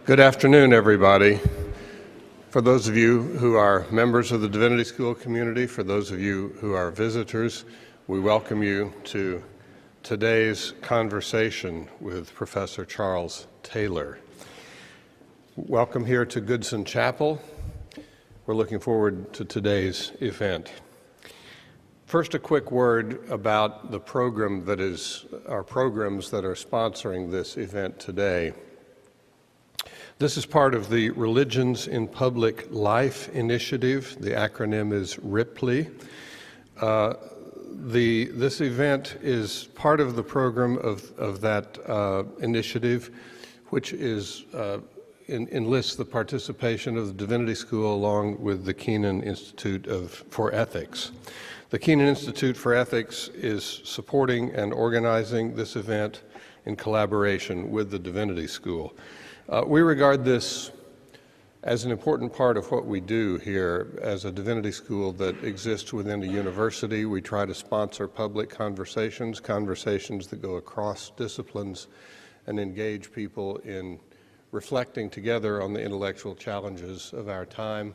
Good afternoon, everybody. For those of you who are members of the Divinity School community, for those of you who are visitors, we welcome you to today's conversation with Professor Charles Taylor. Welcome here to Goodson Chapel. We're looking forward to today's event. First, a quick word about the program that is our programs that are sponsoring this event today. This is part of the Religions in Public Life initiative. The acronym is RIPLI. This event is part of the program of that initiative, which is enlists the participation of the Divinity School along with the Keenan Institute for Ethics. The Keenan Institute for Ethics is supporting and organizing this event in collaboration with the Divinity School. We regard this as an important part of what we do here as a divinity school that exists within a university. We try to sponsor public conversations that go across disciplines and engage people in reflecting together on the intellectual challenges of our time.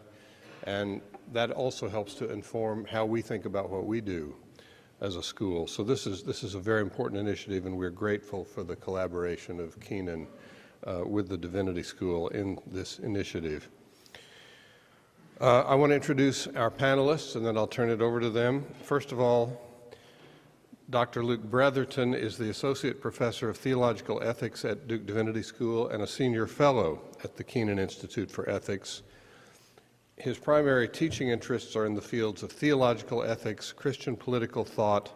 And that also helps to inform how we think about what we do as a school. So this is a very important initiative, and we're grateful for the collaboration of Keenan with the Divinity School in this initiative. I want to introduce our panelists, and then I'll turn it over to them. First of all, Dr. Luke Bretherton is the Associate Professor of Theological Ethics at Duke Divinity School and a Senior Fellow at the Keenan Institute for Ethics. His primary teaching interests are in the fields of theological ethics, Christian political thought,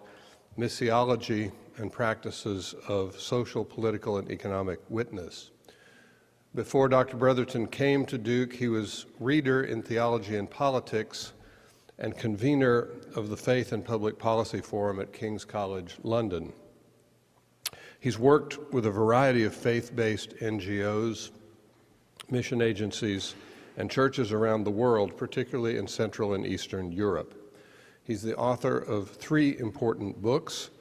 missiology, and practices of social, political, and economic witness. Before Dr. Bretherton came to Duke, he was reader in theology and politics and convener of the Faith and Public Policy Forum at King's College, London. He's worked with a variety of faith-based NGOs, mission agencies, and churches around the world, particularly in Central and Eastern Europe. He's the author of 3 important books.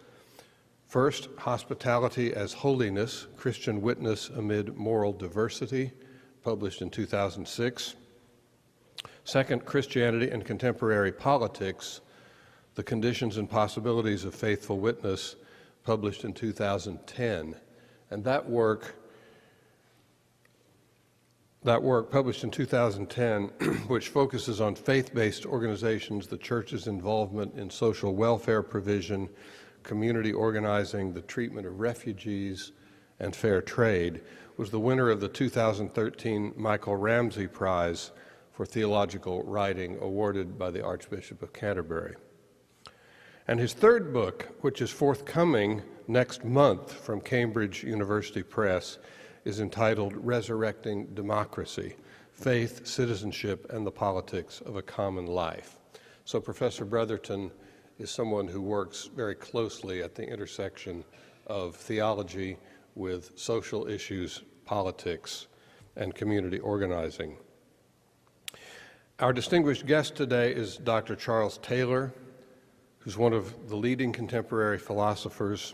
First, Hospitality as Holiness, Christian Witness Amid Moral Diversity, published in 2006. Second, Christianity and Contemporary Politics, The Conditions and Possibilities of Faithful Witness, published in 2010. And that work published in 2010, which focuses on faith-based organizations, the church's involvement in social welfare provision, community organizing, the treatment of refugees, and fair trade, was the winner of the 2013 Michael Ramsey Prize for Theological Writing, awarded by the Archbishop of Canterbury. And his third book, which is forthcoming next month from Cambridge University Press, is entitled Resurrecting Democracy, Faith, Citizenship, and the Politics of a Common Life. So Professor Bretherton is someone who works very closely at the intersection of theology with social issues, politics, and community organizing. Our distinguished guest today is Dr. Charles Taylor, who's one of the leading contemporary philosophers.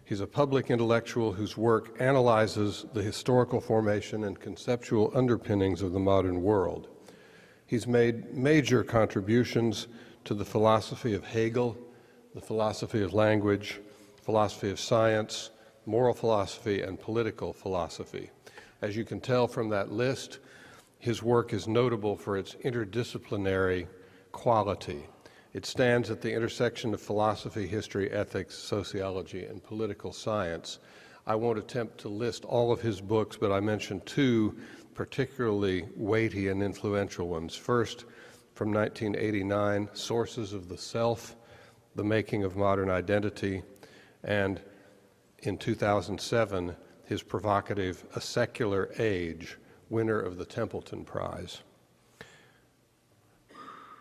He's a public intellectual whose work analyzes the historical formation and conceptual underpinnings of the modern world. He's made major contributions to the philosophy of Hegel, the philosophy of language, philosophy of science, moral philosophy, and political philosophy. As you can tell from that list, his work is notable for its interdisciplinary quality. It stands at the intersection of philosophy, history, ethics, sociology, and political science. I won't attempt to list all of his books, but I mentioned 2 particularly weighty and influential ones. First, from 1989, Sources of the Self, The Making of Modern Identity, and in 2007, his provocative A Secular Age, winner of the Templeton Prize.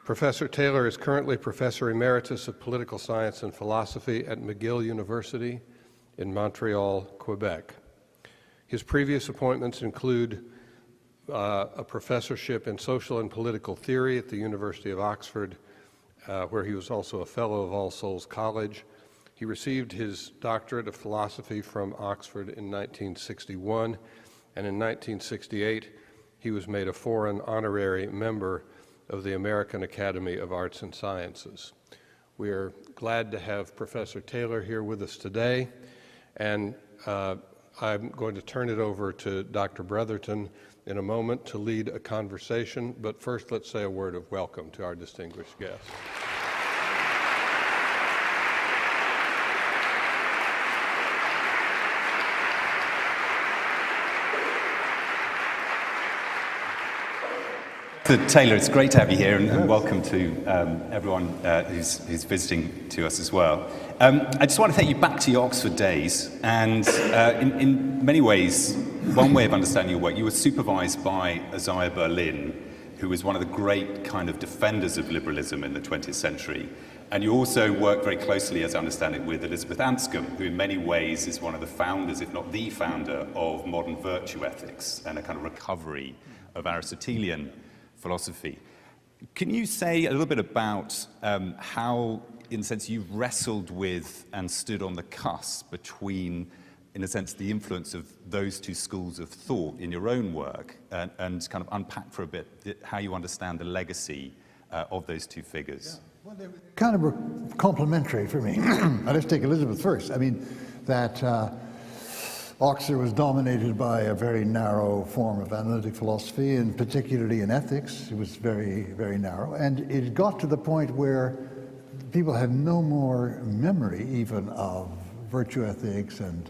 Professor Taylor is currently Professor Emeritus of Political Science and Philosophy at McGill University in Montreal, Quebec. His previous appointments include a professorship in social and political theory at the University of Oxford, where he was also a fellow of All Souls College. He received his doctorate of philosophy from Oxford in 1961 and in 1968, he was made a foreign honorary member of the American Academy of Arts and Sciences. We are glad to have Professor Taylor here with us today, and I'm going to turn it over to Dr. Brotherton in a moment to lead a conversation, but first let's say a word of welcome to our distinguished guests. Taylor, it's great to have you here, and welcome to everyone who's visiting to us as well. I just want to take you back to your Oxford days, and in many ways, one way of understanding your work, you were supervised by Isaiah Berlin, who was one of the great kind of defenders of liberalism in the 20th century. And you also worked very closely, as I understand it, with Elizabeth Anscombe, who in many ways is one of the founders, if not the founder, of modern virtue ethics and a kind of recovery of Aristotelian philosophy. Can you say a little bit about how, in a sense, you've wrestled with and stood on the cusp between, in a sense, the influence of those two schools of thought in your own work, and kind of unpack for a bit how you understand the legacy of those two figures? Yeah. Well, they kind of were complementary for me. Let's take Elizabeth first. I mean, that Oxford was dominated by a very narrow form of analytic philosophy, and particularly in ethics. It was very, very narrow. And it got to the point where people had no more memory even of virtue ethics. And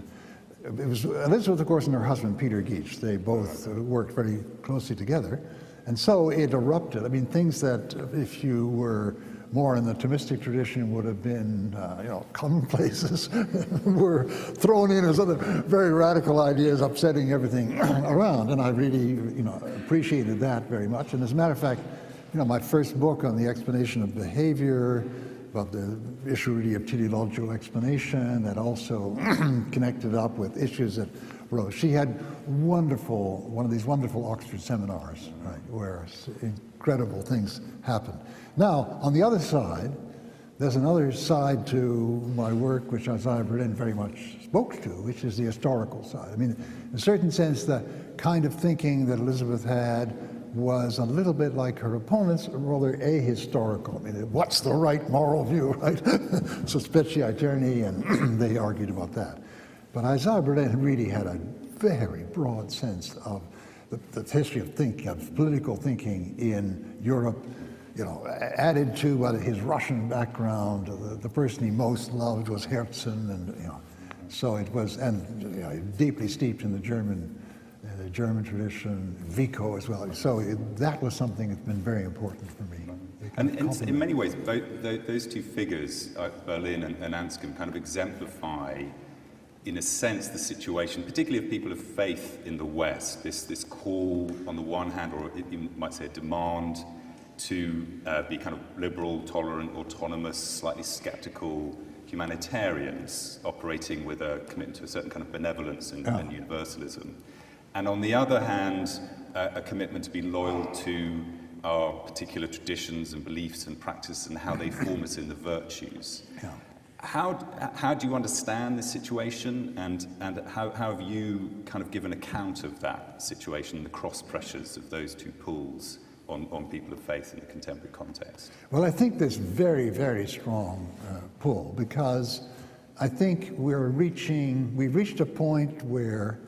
it was Elizabeth, of course, and her husband, Peter Geach. They both worked very closely together. And so it erupted. I mean, things that if you were more in the Thomistic tradition would have been, commonplaces were thrown in as other very radical ideas, upsetting everything around. And I really, appreciated that very much. And as a matter of fact, my first book on the explanation of behavior, about the issue really of teleological explanation, that also connected up with issues that arose. She had one of these wonderful Oxford seminars, right, where incredible things happened. Now, on the other side, there's another side to my work, which Isaiah Berlin very much spoke to, which is the historical side. I mean, in a certain sense, the kind of thinking that Elizabeth had was a little bit like her opponents, rather ahistorical. I mean, what's the right moral view, right? So Specialitarian, and they argued about that. But Isaiah Berlin really had a very broad sense of the history of thinking, of political thinking in Europe, added to his Russian background. The person he most loved was Herzen, and so it was, and deeply steeped in the German tradition, Vico as well. So that was something that's been very important for me. And in many ways, those two figures, Berlin and Anscombe, kind of exemplify, in a sense, the situation, particularly of people of faith in the West. This call, on the one hand, or you might say a demand, to be kind of liberal, tolerant, autonomous, slightly skeptical humanitarians operating with a commitment to a certain kind of benevolence and universalism. And on the other hand, a commitment to be loyal to our particular traditions and beliefs and practices and how they form us in the virtues. Yeah. How do you understand this situation, and how have you kind of given account of that situation, the cross pressures of those two pools on people of faith in the contemporary context? Well, I think there's very, very strong pull, because I think we've reached a point where,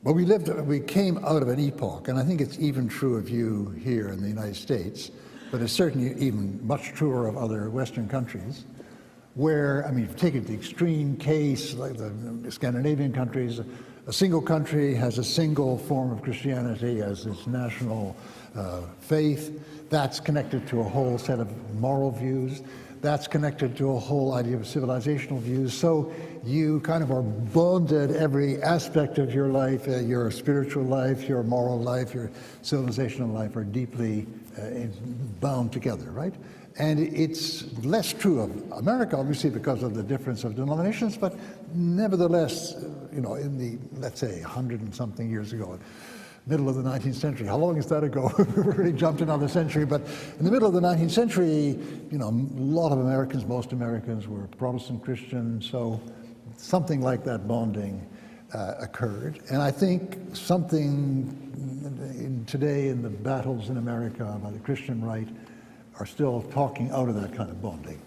well, we came out of an epoch, and I think it's even true of you here in the United States, but it's certainly even much truer of other Western countries, where, I mean, take it the extreme case, like the Scandinavian countries, a single country has a single form of Christianity as its national faith. That's connected to a whole set of moral views. That's connected to a whole idea of civilizational views. So you kind of are bonded every aspect of your life, your spiritual life, your moral life, your civilizational life are deeply bound together, right? And it's less true of America, obviously, because of the difference of denominations, but nevertheless, in the, let's say, 100 and something years ago, middle of the 19th century. How long is that ago? We really jumped another century, but in the middle of the 19th century, a lot of Americans, most Americans were Protestant Christian, so something like that bonding occurred. And I think something today in the battles in America by the Christian right are still talking out of that kind of bonding.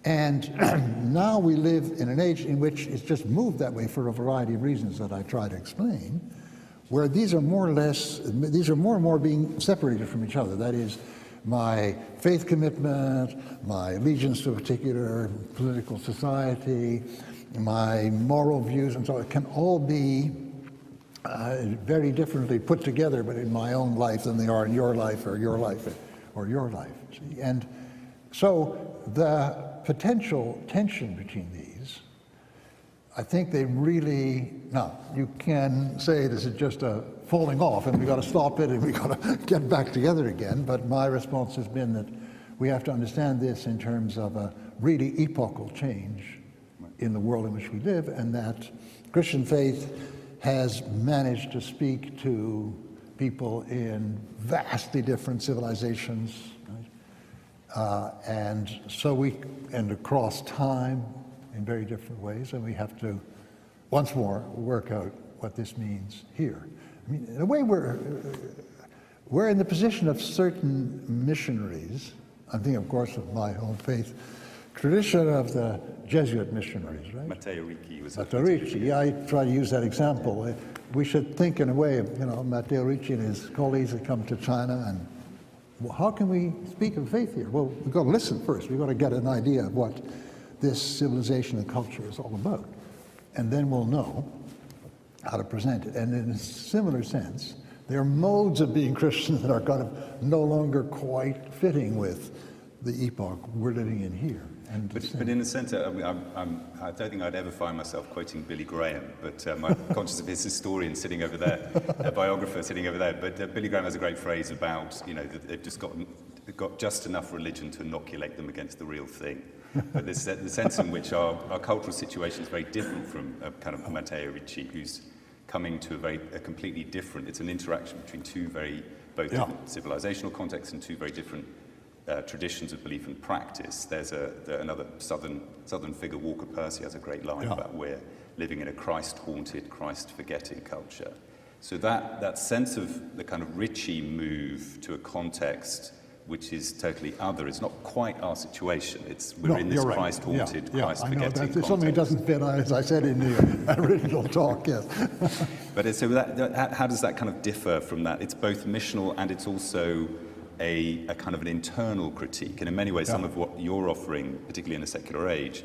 And now we live in an age in which it's just moved that way for a variety of reasons that I try to explain, where these are more and more being separated from each other. That is, my faith commitment, my allegiance to a particular political society, my moral views, and so it can all be very differently put together, but in my own life than they are in your life or your life or your life. See? And so the potential tension between these, I think they really, now you can say this is just a falling off and we got to stop it and we got to get back together again, but my response has been that we have to understand this in terms of a really epochal change in the world in which we live, and that Christian faith has managed to speak to people in vastly different civilizations, right? And across time in very different ways, and we have to once more work out what this means here. I mean, in a way, we're in the position of certain missionaries. I'm thinking, of course, of my own faith tradition of the Jesuit missionaries, right? Matteo Ricci was Matteo Ricci, yeah, I try to use that example. We should think in a way of, Matteo Ricci and his colleagues that come to China, and well, how can we speak of faith here? Well, we've got to listen first. We've got to get an idea of what this civilization and culture is all about. And then we'll know how to present it. And in a similar sense, there are modes of being Christian that are kind of no longer quite fitting with the epoch we're living in here. But in a sense, I don't think I'd ever find myself quoting Billy Graham, but I'm conscious of his historian sitting over there, a biographer sitting over there. But Billy Graham has a great phrase about, that they've just got just enough religion to inoculate them against the real thing. But there's the sense in which our cultural situation is very different from a kind of Matteo Ricci, who's coming to a completely different, it's an interaction between both different civilizational contexts and two very different traditions of belief and practice. There's another southern figure, Walker Percy, has a great line about we're living in a Christ-haunted, Christ-forgetting culture. So that sense of the kind of Ricci move to a context which is totally other, it's not quite our situation. We're in this Christ-haunted, Christ-forgetting context. It's something that doesn't fit, as I said in the original talk, yes. But so how does that kind of differ from that? It's both missional and it's also a kind of an internal critique. And in many ways, some of what you're offering, particularly in a secular age,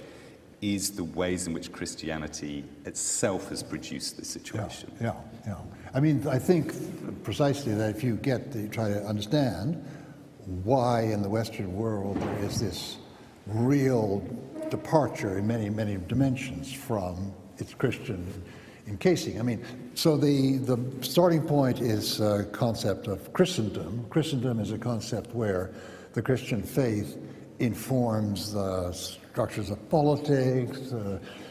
is the ways in which Christianity itself has produced this situation. Yeah. I mean, I think precisely that if you try to understand why in the Western world there is this real departure in many, many dimensions from its Christian encasing. I mean, so the starting point is a concept of Christendom. Christendom is a concept where the Christian faith informs the structures of politics,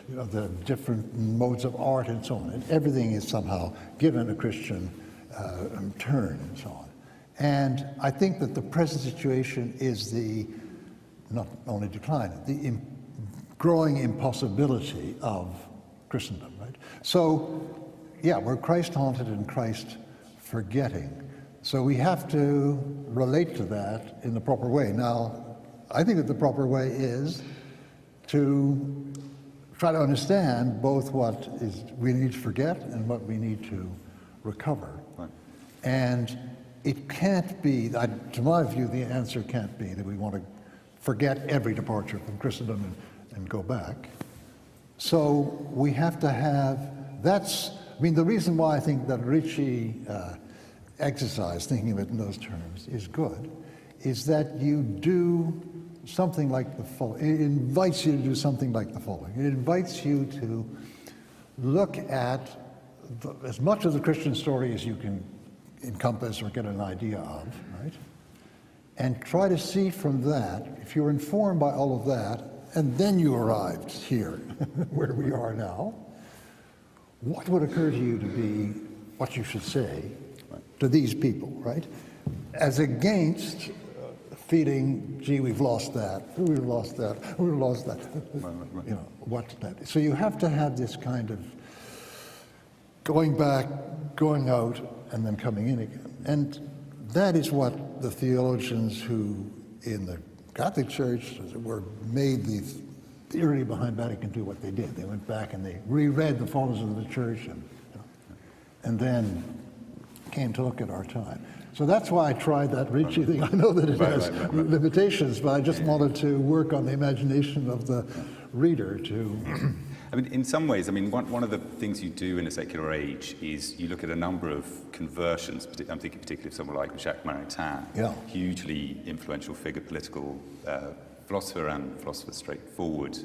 the different modes of art and so on. And everything is somehow given a Christian turn and so on. And I think that the present situation is the, not only decline, the growing impossibility of Christendom, right? So, we're Christ-haunted and Christ-forgetting. So we have to relate to that in the proper way. Now, I think that the proper way is to try to understand both what we need to forget and what we need to recover. Right. And it can't be, to my view, the answer can't be that we want to forget every departure from Christendom and go back. So we have to have, the reason why I think that Ricci exercise, thinking of it in those terms, is good, is that you do something like the following. It invites you to do something like the following. It invites you to look at as much of the Christian story as you can encompass or get an idea of, right? And try to see from that, if you're informed by all of that, and then you arrived here, where we are now, what would occur to you to be what you should say to these people, right? As against feeling, gee, we've lost that, we've lost that, we've lost that. What's that? So you have to have this kind of going back, going out, and then coming in again. And that is what the theologians who, in the Catholic Church, as it were, made the theory behind Vatican II what they did. They went back and they reread the fathers of the Church and then came to look at our time. So that's why I tried that Ricci thing. I know that it has limitations, but I just wanted to work on the imagination of the reader to... I mean, in some ways, I mean, one of the things you do in a secular age is you look at a number of conversions. I'm thinking particularly of someone like Jacques Maritain, hugely influential figure, political philosopher and philosopher straightforward,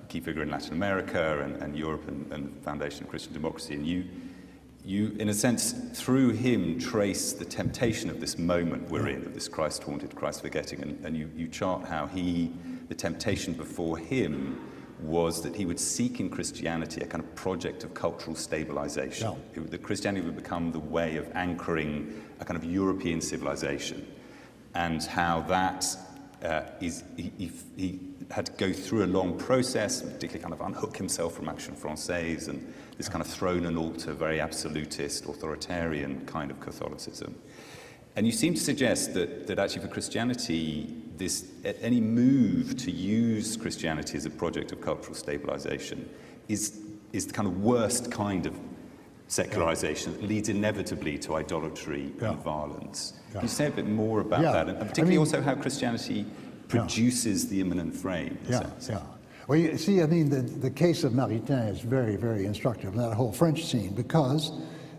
key figure in Latin America and Europe and the foundation of Christian democracy. And you, in a sense, through him, trace the temptation of this moment we're in, of this Christ-haunted, Christ-forgetting, and you chart how the temptation before him was that he would seek in Christianity a kind of project of cultural stabilization. That Christianity would become the way of anchoring a kind of European civilization, and how that he had to go through a long process, particularly kind of unhook himself from Action Française and this kind of throne and altar, very absolutist, authoritarian kind of Catholicism. And you seem to suggest that actually for Christianity, any move to use Christianity as a project of cultural stabilization is the kind of worst kind of secularization that leads inevitably to idolatry and violence. Can you say a bit more about that, and particularly also how Christianity produces the immanent frame, in a sense? Well, you see, I mean, the case of Maritain is very, very instructive in that whole French scene, because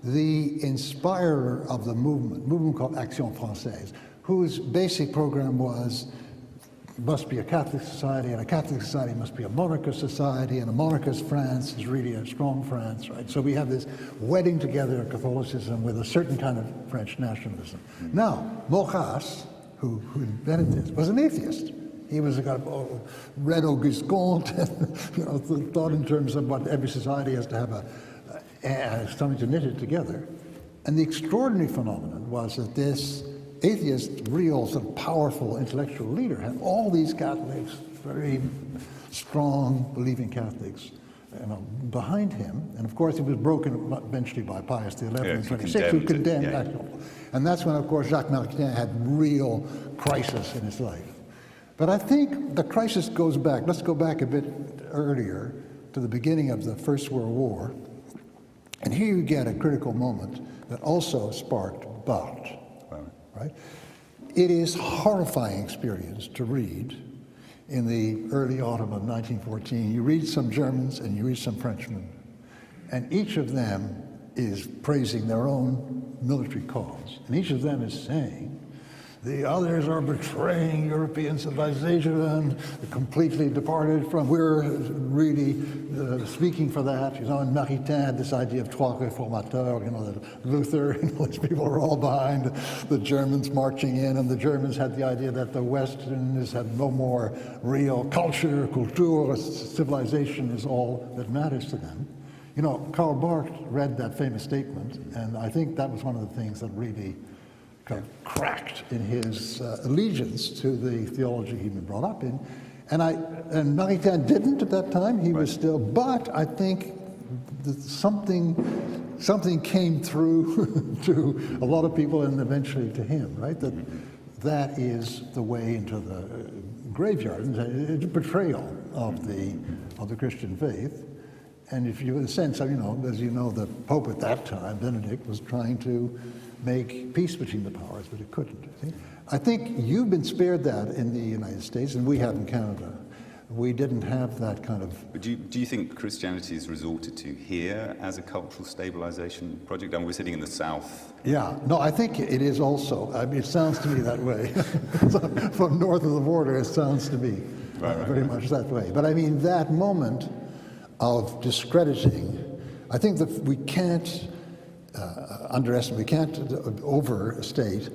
the inspirer of the movement called Action Française, whose basic program was, must be a Catholic society, and a Catholic society must be a monarchist society, and a monarchist France is really a strong France, right? So we have this wedding together of Catholicism with a certain kind of French nationalism. Now, Maurras, who invented this, was an atheist. He was a kind of read Auguste Comte, and thought in terms of what every society has to have something to knit it together. And the extraordinary phenomenon was that this atheist, real sort of powerful intellectual leader had all these Catholics, very strong, believing Catholics, behind him. And of course, he was broken eventually by Pius XI in 26, who condemned Action. And that's when, of course, Jacques Maritain had real crisis in his life. But I think the crisis goes back, let's go back a bit earlier to the beginning of the First World War. And here you get a critical moment that also sparked Barthes, right? It is a horrifying experience to read in the early autumn of 1914. You read some Germans and you read some Frenchmen, and each of them is praising their own military cause. And each of them is saying, the others are betraying European civilization, completely departed from, we're really speaking for that. And Maritain had this idea of trois réformateurs, that Luther and those people were all behind the Germans marching in, and the Germans had the idea that the Westerners had no more real culture, civilization is all that matters to them. Karl Barth read that famous statement, and I think that was one of the things that really kind of cracked in his allegiance to the theology he'd been brought up in. And Maritain didn't at that time, he was still, but I think that something came through to a lot of people and eventually to him, right? That is the way into the graveyard. It's a betrayal of the Christian faith. And if you, in a sense, as you know, the Pope at that time, Benedict, was trying to make peace between the powers, but it couldn't. See? I think you've been spared that in the United States, and we have in Canada. We didn't have that kind of... But do you think Christianity is resorted to here as a cultural stabilization project? And we're sitting in the South. Yeah, no, I think it is also. I mean, it sounds to me that way. From north of the border, it sounds to me very much that way. But I mean, that moment of discrediting, I think that we can't underestimate, we can't overstate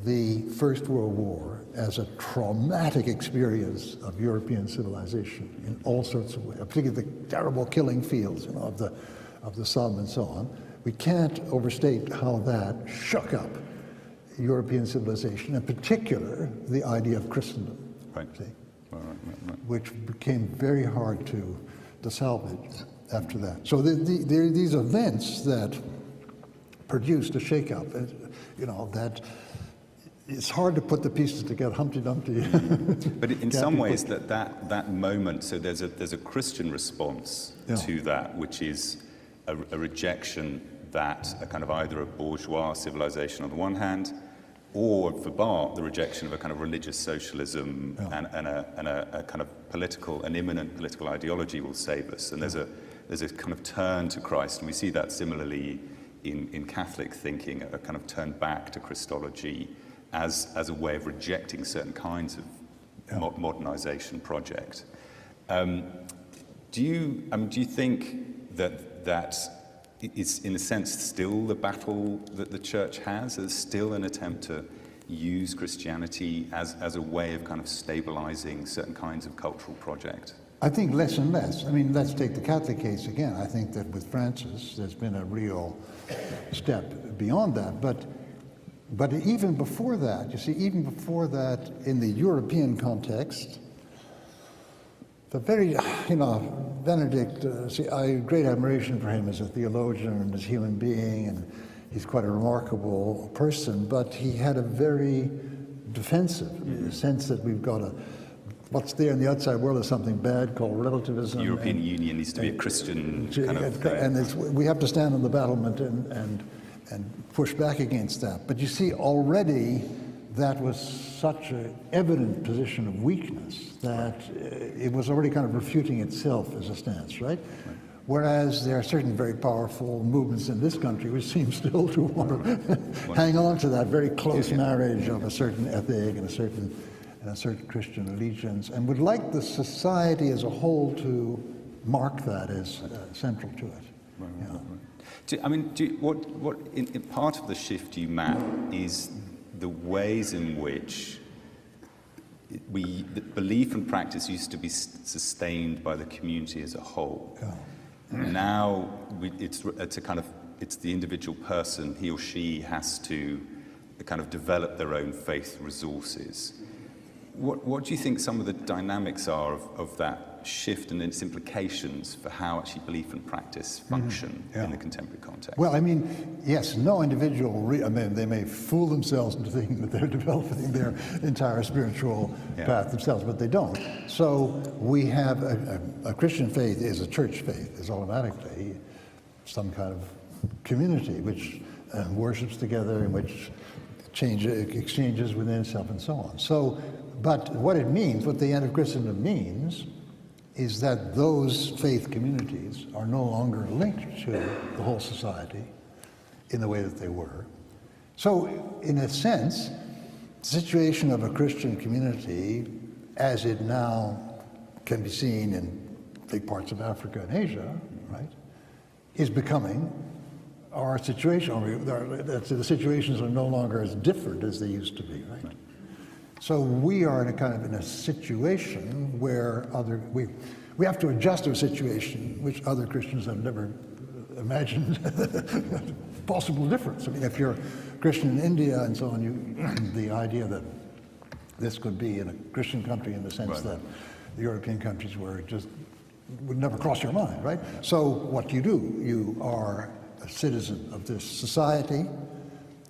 the First World War as a traumatic experience of European civilization in all sorts of ways, particularly the terrible killing fields of the Somme and so on. We can't overstate how that shook up European civilization, in particular the idea of Christendom, right. which became very hard to salvage. after that. So there are these events that produced a shakeup, that it's hard to put the pieces together, Humpty Dumpty. But in some ways, that moment, so there's a Christian response to that, which is a rejection that a kind of either a bourgeois civilization on the one hand, or for Barth, the rejection of a kind of religious socialism and a kind of an imminent political ideology will save us. And there's a kind of turn to Christ, and we see that similarly in Catholic thinking, a kind of turn back to Christology as a way of rejecting certain kinds of modernization project. Do you think that is in a sense still the battle that the church has? There's still an attempt to use Christianity as a way of kind of stabilizing certain kinds of cultural project? I think less and less. I mean, let's take the Catholic case again. I think that with Francis, there's been a real step beyond that. But even before that, you see, even before that, in the European context, the very, Benedict, I have great admiration for him as a theologian and as a human being, and he's quite a remarkable person, but he had a very defensive sense that we've got what's there in the outside world is something bad called relativism. The European Union needs to be a Christian kind of... And we have to stand on the battlement and push back against that. But you see, already that was such an evident position of weakness that it was already kind of refuting itself as a stance, right? Whereas there are certain very powerful movements in this country which seem still to want to hang on to that very close marriage of a certain ethic and a certain Christian allegiance, and would like the society as a whole to mark that as central to it. What part of the shift you map is the ways in which the belief and practice used to be sustained by the community as a whole. Now it's the individual person, he or she has to kind of develop their own faith resources. What do you think some of the dynamics are of that shift and its implications for how actually belief and practice function in the contemporary context? Well, I mean, yes, no individual, they may fool themselves into thinking that they're developing their entire spiritual path themselves, but they don't. So we have a Christian faith is a church faith, is automatically some kind of community which worships together, in which exchanges within itself and so on. So, but what it means, what the end of Christendom means, is that those faith communities are no longer linked to the whole society in the way that they were. So, in a sense, the situation of a Christian community, as it now can be seen in big parts of Africa and Asia, right, is becoming our situation. The situations are no longer as different as they used to be, right? So we are in a situation where we have to adjust to a situation which other Christians have never imagined possible difference. I mean, if you're a Christian in India and so on, the idea that this could be in a Christian country in the sense that the European countries would never cross your mind, right? So what do? You are a citizen of this society,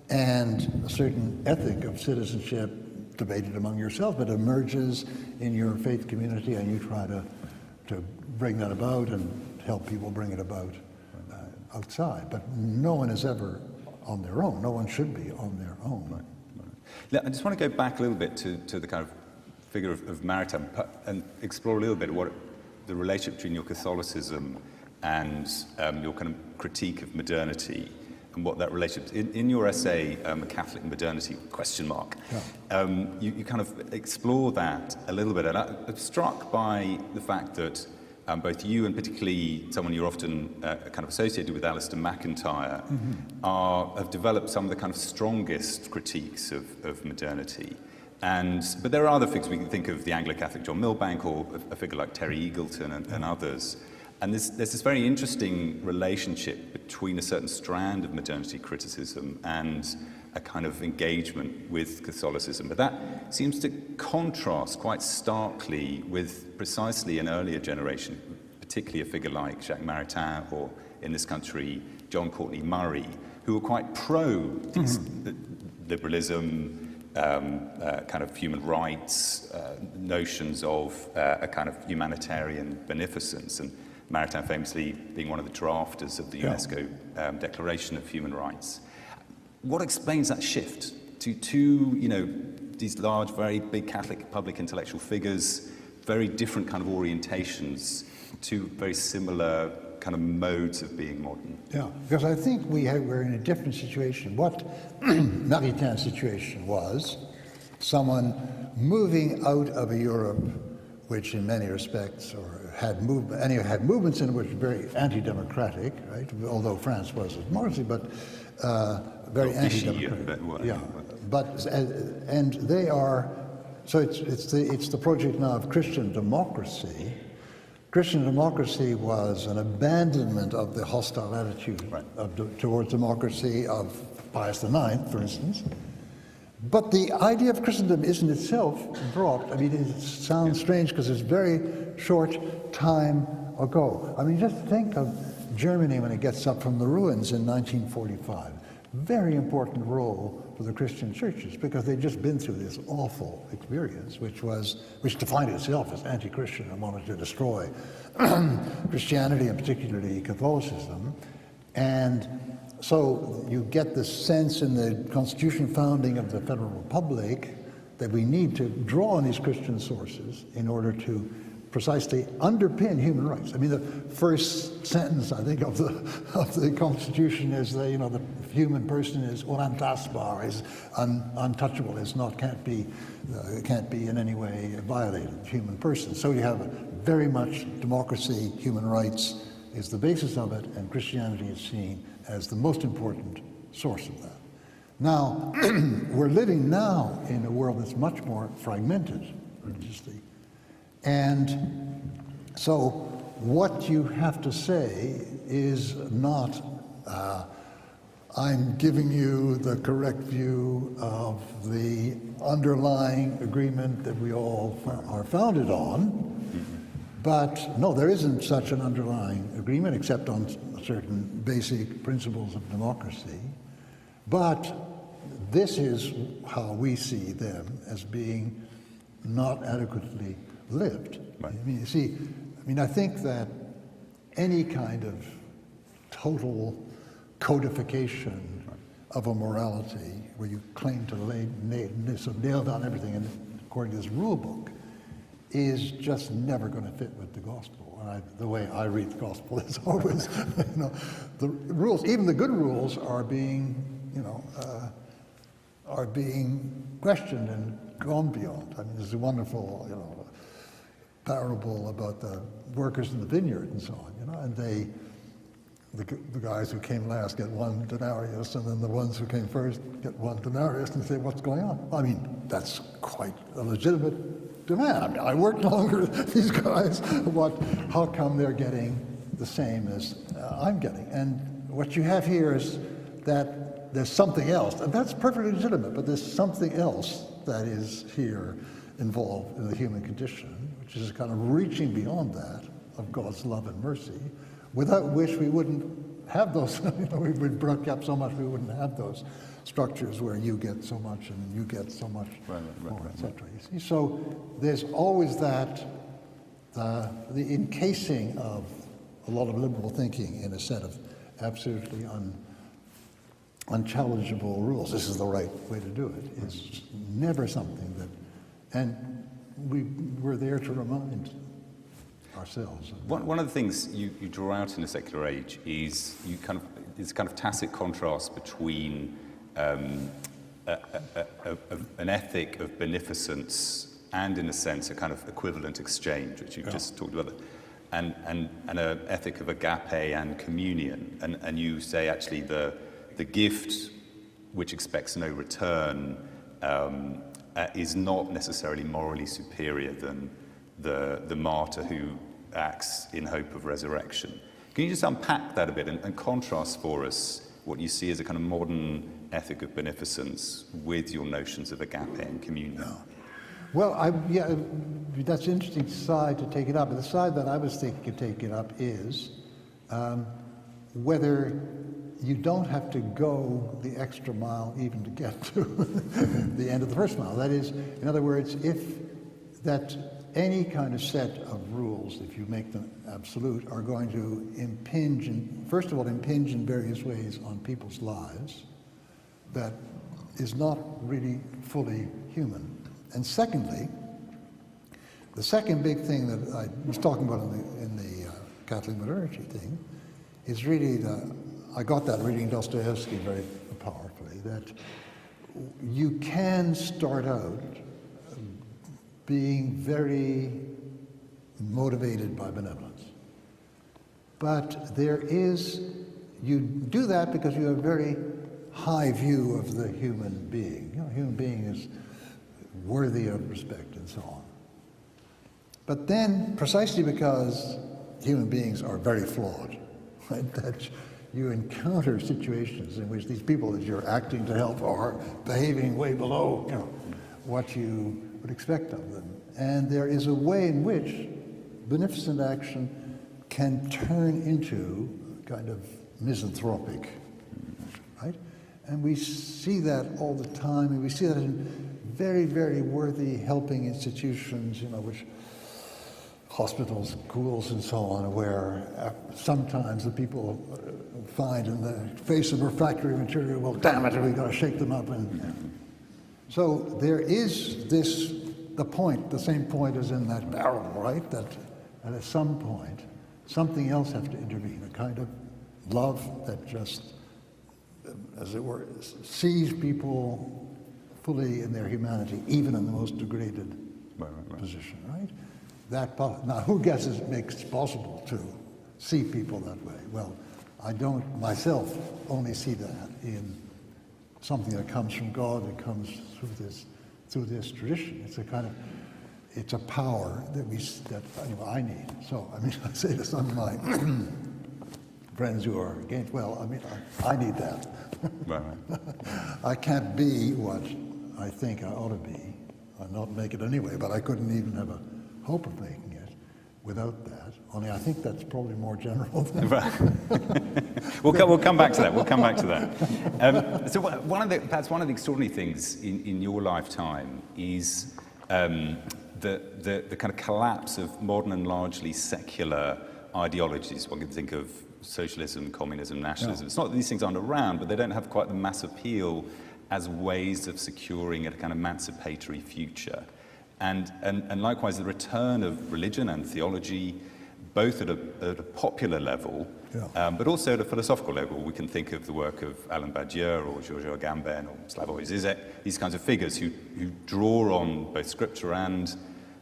and a certain ethic of citizenship debated among yourself, but emerges in your faith community, and you try to bring that about and help people bring it about outside. But no one is ever on their own. No one should be on their own. I just want to go back a little bit to the kind of figure of Maritain and explore a little bit what the relationship between your Catholicism and your kind of critique of modernity, and what that relationship is. In your essay, Catholic Modernity, ? You kind of explore that a little bit. And I'm struck by the fact that both you and particularly someone you're often kind of associated with, Alistair McIntyre, have developed some of the kind of strongest critiques of modernity. But there are other figures. We can think of the Anglo-Catholic John Milbank, or a figure like Terry Eagleton and others. And there's this very interesting relationship between a certain strand of modernity criticism and a kind of engagement with Catholicism. But that seems to contrast quite starkly with precisely an earlier generation, particularly a figure like Jacques Maritain, or in this country, John Courtney Murray, who were quite pro liberalism, kind of human rights, notions of a kind of humanitarian beneficence, and Maritain famously being one of the drafters of the UNESCO Declaration of Human Rights. What explains that shift to these large, very big Catholic public intellectual figures, very different kind of orientations, to very similar kind of modes of being modern? Yeah, because I think we're in a different situation. What Maritain's situation was someone moving out of a Europe which in many respects had movements in it which were very anti-democratic, right? Although France was a democracy, but very anti-democratic. Yeah, but and they are, so it's the project now of Christian democracy. Christian democracy was an abandonment of the hostile attitude towards democracy of Pius IX, for instance. But the idea of Christendom isn't itself dropped. I mean, it sounds strange because it's very short time ago. I mean, just think of Germany when it gets up from the ruins in 1945. Very important role for the Christian churches, because they'd just been through this awful experience, which defined itself as anti-Christian and wanted to destroy Christianity, and particularly Catholicism. And so you get the sense in the Constitution founding of the Federal Republic that we need to draw on these Christian sources in order to precisely underpin human rights. I mean, the first sentence, I think, of the Constitution is the human person is unantastbar, is untouchable, can't be in any way violated, human person. So you have very much democracy, human rights is the basis of it, and Christianity is seen as the most important source of that. Now, we're living now in a world that's much more fragmented religiously. And so what you have to say is not, I'm giving you the correct view of the underlying agreement that we all are founded on, but no, there isn't such an underlying agreement except on certain basic principles of democracy. But this is how we see them as being not adequately lived. Right. I mean, you see, I think that any kind of total codification of a morality where you claim to nail down everything according to this rule book is just never going to fit with the gospel. And the way I read the gospel is always, the rules, even the good rules, are being questioned and gone beyond. I mean, there's a wonderful, parable about the workers in the vineyard and so on, and the guys who came last get 1 denarius, and then the ones who came first get 1 denarius, and say, what's going on? I mean, that's quite a legitimate demand. I mean, I worked longer than these guys. How come they're getting the same as I'm getting? And what you have here is that there's something else, and that's perfectly legitimate, but there's something else that is here involved in the human condition, which is kind of reaching beyond that of God's love and mercy, without which we wouldn't have those, we would break up so much we wouldn't have those structures where you get so much and you get so much more, etc. You see, so there's always that, the encasing of a lot of liberal thinking in a set of absolutely unchallengeable rules. This is the right way to do it. It's never something that, and we're there to remind ourselves. One of the things you draw out in the secular age is this kind of tacit contrast between an ethic of beneficence and, in a sense, a kind of equivalent exchange, which you've just talked about, and an ethic of agape and communion. And you say actually the gift which expects no return is not necessarily morally superior than the martyr who acts in hope of resurrection. Can you just unpack that a bit and contrast for us what you see as a kind of modern ethic of beneficence with your notions of agape and communion? Well, yeah, that's an interesting side to take it up. But the side that I was thinking of taking it up is whether you don't have to go the extra mile even to get to the end of the first mile. That is, in other words, if that any kind of set of rules, if you make them absolute, are going to impinge, first of all, impinge in various ways on people's lives, that is not really fully human. And secondly, the second big thing that I was talking about in the Catholic modernity thing is really I got that reading Dostoevsky very powerfully, that you can start out being very motivated by benevolence. But you do that because you have a very high view of the human being. You know, a human being is worthy of respect and so on. But then, precisely because human beings are very flawed, right, that you encounter situations in which these people that you're acting to help are behaving way below, you know, what you would expect of them. And there is a way in which beneficent action can turn into kind of misanthropic, right? And we see that all the time, and we see that in very, very worthy helping institutions, you know, which hospitals, schools, and so on, where sometimes the people find in the face of refractory material, well, damn it, we've got to shake them up. And so there is the same point as in that barrel, right? That at some point, something else has to intervene, a kind of love that just, as it were, sees people fully in their humanity, even in the most degraded position, right? Now, who guesses it makes it possible to see people that way? Well, I don't myself only see that in something that comes from God, that comes through this tradition. It's a power that I need. So, I mean, I say to some of my friends who are against, well, I mean, I need that. Right. I can't be what I think I ought to be. I'll not make it anyway, but I couldn't even have a hope of making it without that. Only I think that's probably more general than We'll come back to that. We'll come back to that. So perhaps one of the extraordinary things in your lifetime is the kind of collapse of modern and largely secular ideologies. One can think of socialism, communism, nationalism. It's not that these things aren't around, but they don't have quite the mass appeal as ways of securing a kind of emancipatory future. And likewise, the return of religion and theology, both at a popular level, but also at a philosophical level. We can think of the work of Alain Badiou or Giorgio Agamben or Slavoj Zizek, these kinds of figures who draw on both scripture and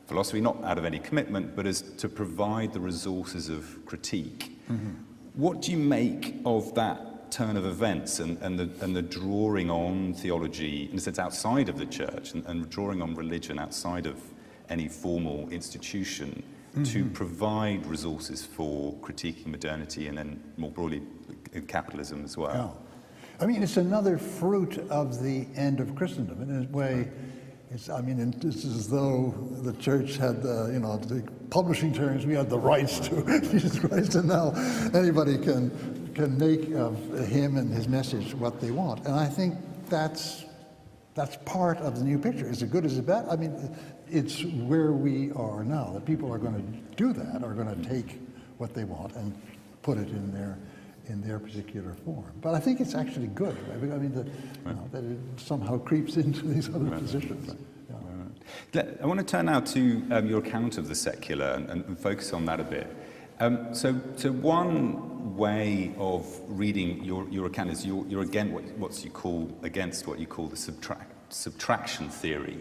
philosophy, not out of any commitment, but as to provide the resources of critique. Mm-hmm. What do you make of that turn of events and the drawing on theology, in a sense, outside of the church, and drawing on religion outside of any formal institution, to provide resources for critiquing modernity and then more broadly capitalism as well? I mean, it's another fruit of the end of Christendom. In a way, it's as though the church had the publishing terms, we had the rights to Jesus Christ, and now anybody can make of him and his message what they want. And I think that's part of the new picture. Is it good, is it bad? I mean, it's where we are now. That people are going to do that, are going to take what they want and put it in their particular form. But I think it's actually good. Right? I mean, that it somehow creeps into these other positions. Right. Yeah. I want to turn now to your account of the secular and focus on that a bit. So one way of reading your account is you're against what you call the subtraction theory.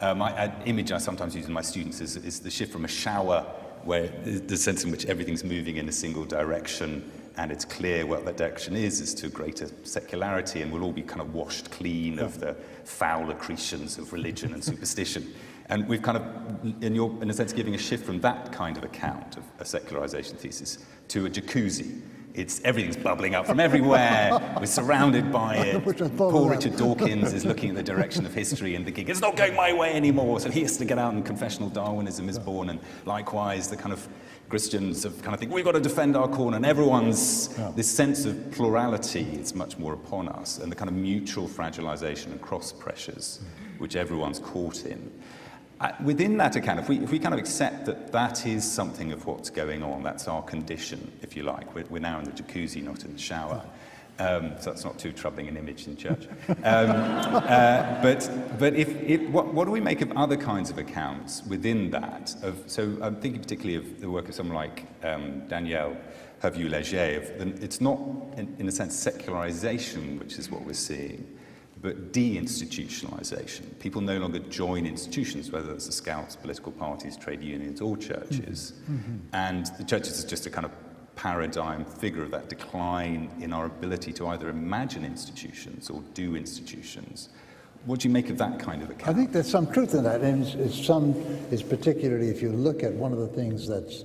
An image I sometimes use in my students is the shift from a shower, where the sense in which everything's moving in a single direction, and it's clear what that direction is to greater secularity, and we'll all be kind of washed clean of the foul accretions of religion and superstition. And we've kind of, in a sense, giving a shift from that kind of account of a secularization thesis to a jacuzzi, everything's bubbling up from everywhere. We're surrounded by it. Which I thought Poor of that. Richard Dawkins is looking at the direction of history and thinking, it's not going my way anymore. So he has to get out and confessional Darwinism is born. And likewise, the kind of Christians have kind of think, we've got to defend our corner. And everyone's, this sense of plurality is much more upon us. And the kind of mutual fragilization and cross pressures, which everyone's caught in. Within that account, if we kind of accept that that is something of what's going on, that's our condition, if you like. We're now in the jacuzzi, not in the shower. So that's not too troubling an image in church. But what do we make of other kinds of accounts within that? So I'm thinking particularly of the work of someone like Danielle Hervieux-Léger. It's not, in a sense, secularization, which is what we're seeing, but de-institutionalization. People no longer join institutions, whether it's the Scouts, political parties, trade unions, or churches. And the churches is just a kind of paradigm figure of that decline in our ability to either imagine institutions or do institutions. What do you make of that kind of account? I think there's some truth in that, and it's particularly if you look at one of the things that's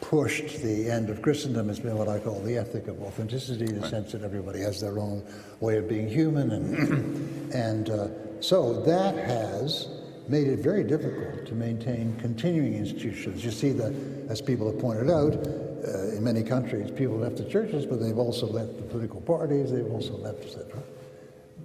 pushed the end of Christendom has been what I call the ethic of authenticity, in the sense that everybody has their own way of being human, and so that has made it very difficult to maintain continuing institutions. You see that, as people have pointed out, in many countries, people left the churches, but they've also left the political parties, they've also left, etc.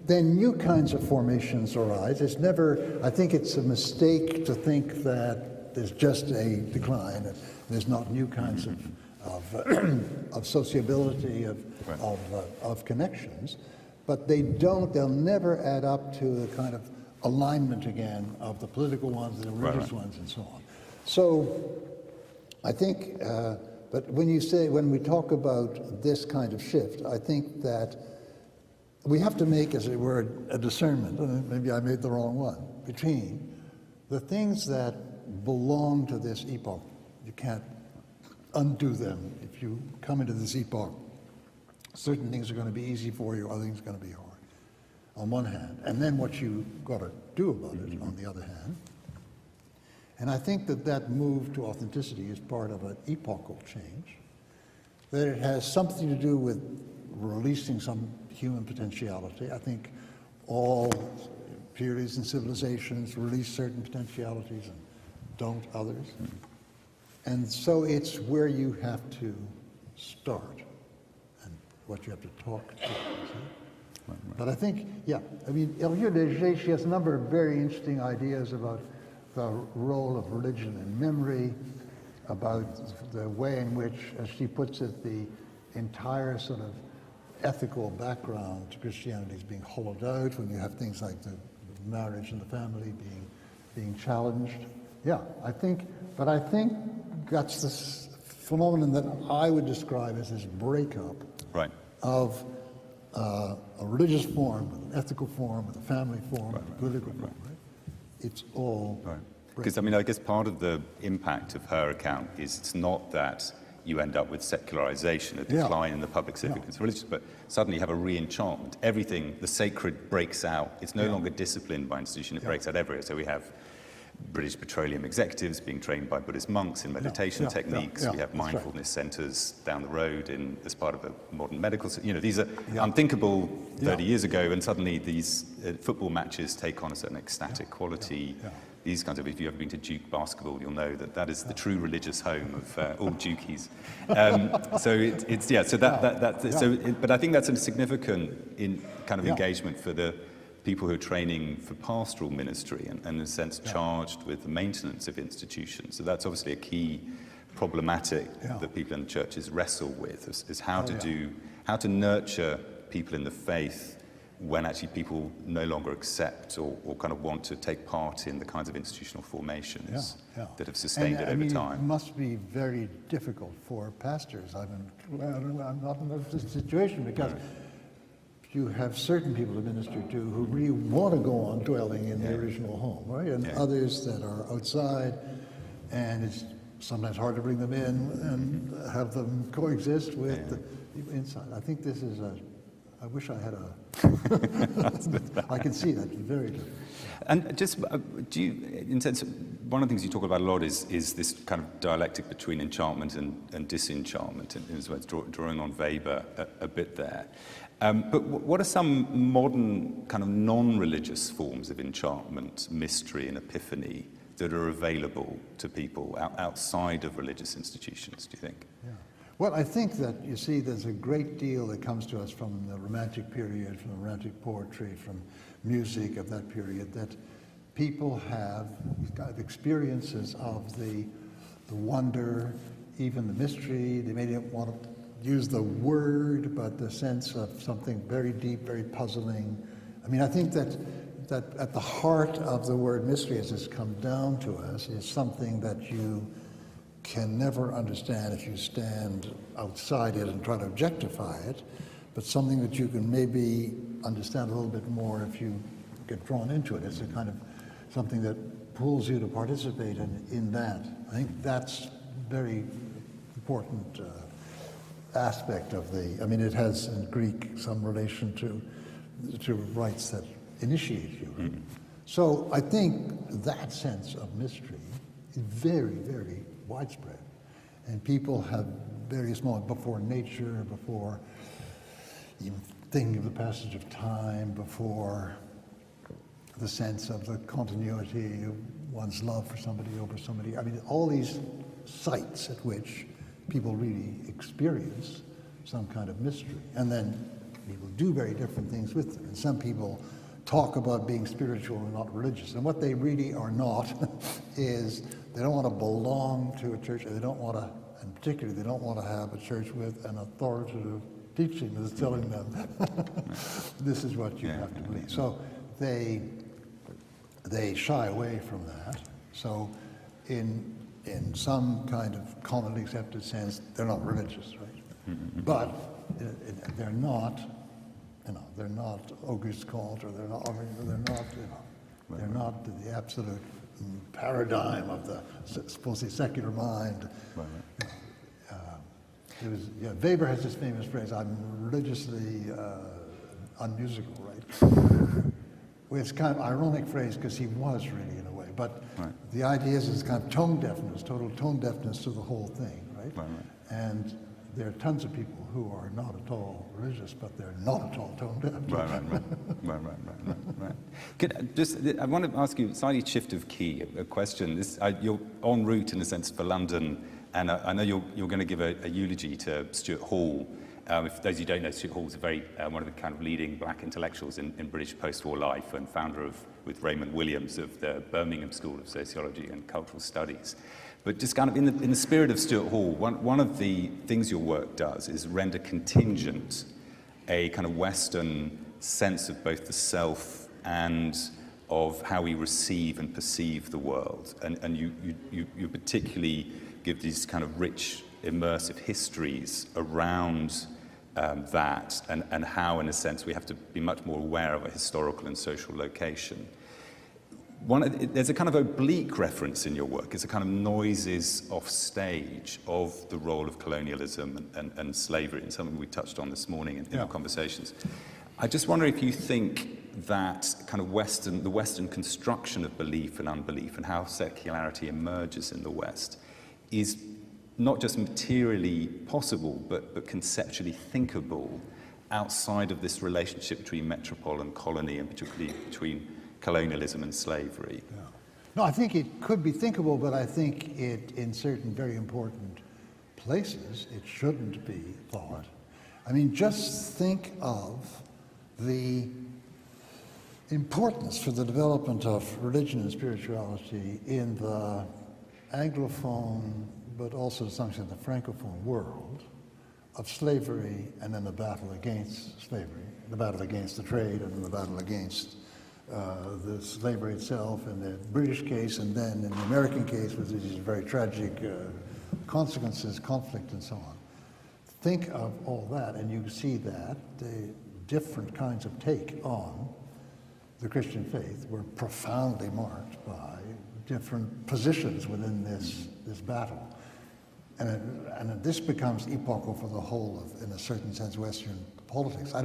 Then new kinds of formations arise. It's never, I think it's a mistake to think that there's just a decline, and there's not new kinds of sociability, of connections, but they'll never add up to the kind of alignment again of the political ones, the religious ones, and so on. So I think, but when we talk about this kind of shift, I think that we have to make, as it were, a discernment, and maybe I made the wrong one, between the things that belong to this epoch. You can't undo them. If you come into this epoch, certain things are going to be easy for you, other things are going to be hard, on one hand. And then what you got to do about it, on the other hand. And I think that move to authenticity is part of an epochal change, that it has something to do with releasing some human potentiality. I think all periods and civilizations release certain potentialities and don't others. And so it's where you have to start and what you have to talk to. But I think, Hervieux-Léger, she has a number of very interesting ideas about the role of religion in memory, about the way in which, as she puts it, the entire sort of ethical background to Christianity is being hollowed out when you have things like the marriage and the family being challenged. Yeah, I think that's this phenomenon that I would describe as this breakup of a religious form, with an ethical form, with a family form, with a political form. Right? It's all because I guess part of the impact of her account is it's not that you end up with secularization, a decline in the public significance of religion, but suddenly you have a re-enchantment. Everything, the sacred breaks out. It's no longer disciplined by institution, it breaks out everywhere. So we have British petroleum executives being trained by Buddhist monks in meditation techniques. We have mindfulness centers down the road as part of a modern medical. These are unthinkable 30 years ago, and suddenly these football matches take on a certain ecstatic quality. These kinds of, if you've ever been to Duke basketball, you'll know that is the true religious home of all Dukies. But I think that's a significant engagement for the people who are training for pastoral ministry and in a sense charged with the maintenance of institutions. So that's obviously a key problematic that people in the churches wrestle with, is how to nurture people in the faith when actually people no longer accept or kind of want to take part in the kinds of institutional formations that have sustained it over time. It must be very difficult for pastors. I'm not in this situation because you have certain people to minister to who really want to go on dwelling in the original home, right? And others that are outside, and it's sometimes hard to bring them in and have them coexist with the people inside. I think this is I wish I had a... I can see that, very good. And just, do you, in sense, one of the things you talk about a lot is this kind of dialectic between enchantment and disenchantment, in as well as drawing on Weber a bit there. But what are some modern kind of non-religious forms of enchantment, mystery, and epiphany that are available to people outside of religious institutions, do you think? Yeah. Well, I think that, you see, there's a great deal that comes to us from the Romantic period, from the Romantic poetry, from music of that period, that people have kind of experiences of the wonder, even the mystery. They may not want to use the word, but the sense of something very deep, very puzzling. I mean, I think that at the heart of the word mystery, as it's come down to us, is something that you can never understand if you stand outside it and try to objectify it, but something that you can maybe understand a little bit more if you get drawn into it. It's a kind of something that pulls you to participate in that. I think that's very important aspect of the, I mean, it has in Greek some relation to rites that initiate you. Right? Mm-hmm. So I think that sense of mystery is very, very widespread. And people have various moments before nature, before even thinking of the passage of time, before the sense of the continuity of one's love for somebody over somebody. I mean, all these sites at which people really experience some kind of mystery. And then people do very different things with them. And some people talk about being spiritual and not religious. And what they really are not is they don't want to belong to a church, and they don't want to, and particularly they don't want to have a church with an authoritative teaching that's telling them this is what you have to believe. So they shy away from that. So in some kind of commonly accepted sense, they're not religious, right? Mm-hmm. But they're not, they're not Auguste Comte, or they're not the absolute paradigm of the supposedly secular mind. Right. Weber has this famous phrase, "I'm religiously unmusical," right? It's kind of ironic phrase because he was really in a way, but the idea is it's kind of tone deafness, total tone deafness to the whole thing, right? And there are tons of people who are not at all religious, but they're not at all tone deaf. Right. I want to ask you a slightly shift of key, a question. You're en route, in a sense, for London, and I know you're going to give a eulogy to Stuart Hall. If those of you who don't know, Stuart Hall is one of the kind of leading black intellectuals in British post-war life, and founder with Raymond Williams of the Birmingham School of Sociology and Cultural Studies. But just kind of in the spirit of Stuart Hall, one of the things your work does is render contingent a kind of Western sense of both the self and of how we receive and perceive the world. And you particularly give these kind of rich, immersive histories around that and how, in a sense, we have to be much more aware of a historical and social location. There's a kind of oblique reference in your work. It's a kind of noises off stage of the role of colonialism and slavery, and something we touched on this morning in our conversations. I just wonder if you think that kind of the Western construction of belief and unbelief and how secularity emerges in the West is not just materially possible, but conceptually thinkable outside of this relationship between metropole and colony, and particularly between colonialism and slavery. Yeah. No, I think it could be thinkable, but I think it, in certain very important places, it shouldn't be thought. I mean, just think of the importance for the development of religion and spirituality in the Anglophone, but also to some extent the Francophone world, of slavery, and then the battle against slavery, the battle against the trade, and the battle against the slavery itself in the British case, and then in the American case with these very tragic consequences, conflict, and so on. Think of all that, and you see that the different kinds of take on the Christian faith were profoundly marked by different positions within this battle. And this becomes epochal for the whole of, in a certain sense, Western politics. I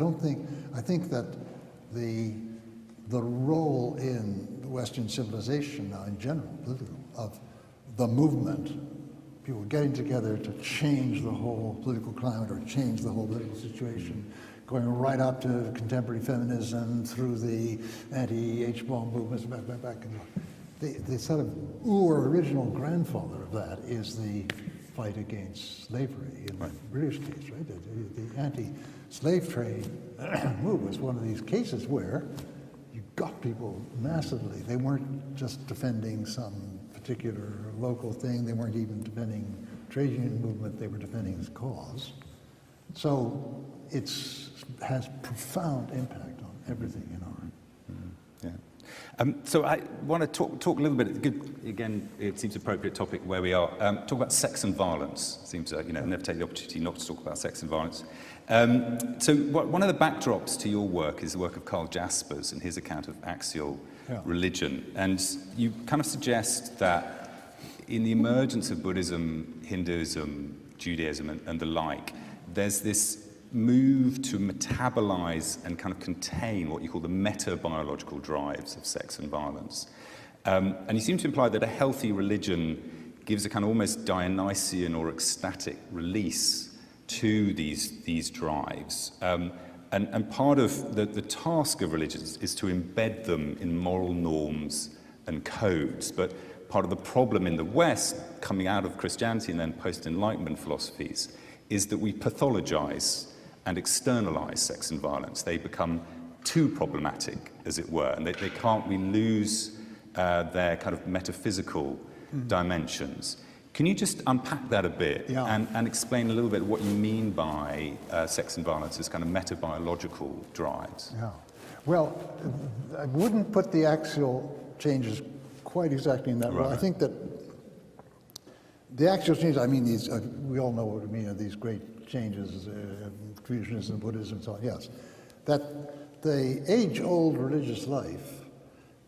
think that the role in Western civilization now in general, political, of the movement, people getting together to change the whole political climate or change the whole political situation, going right up to contemporary feminism, through the anti-H-bomb movements, back. The sort of original grandfather of that is the fight against slavery in the British case, right? The anti-slave trade movement was one of these cases where you got people massively. They weren't just defending some particular local thing. They weren't even defending trade union movement. They were defending this cause. So it has profound impact on everything in our. So I want to talk a little bit, again, it seems appropriate topic where we are, talk about sex and violence. It seems, never take the opportunity not to talk about sex and violence. So one of the backdrops to your work is the work of Karl Jaspers and his account of axial religion. And you kind of suggest that in the emergence of Buddhism, Hinduism, Judaism, and the like, there's this move to metabolize and kind of contain what you call the meta-biological drives of sex and violence. And you seem to imply that a healthy religion gives a kind of almost Dionysian or ecstatic release to these drives. And part of the task of religions is to embed them in moral norms and codes. But part of the problem in the West, coming out of Christianity and then post-Enlightenment philosophies, is that we pathologize and externalize sex and violence. They become too problematic, as it were, and they can't, we lose their kind of metaphysical dimensions. Can you just unpack that a bit and explain a little bit what you mean by sex and violence as kind of metabiological drives? Yeah. Well, I wouldn't put the axial changes quite exactly in that way. I think that the axial changes, I mean, these, we all know what I mean, these great changes, Confucianism, Buddhism, and so on, yes. That the age-old religious life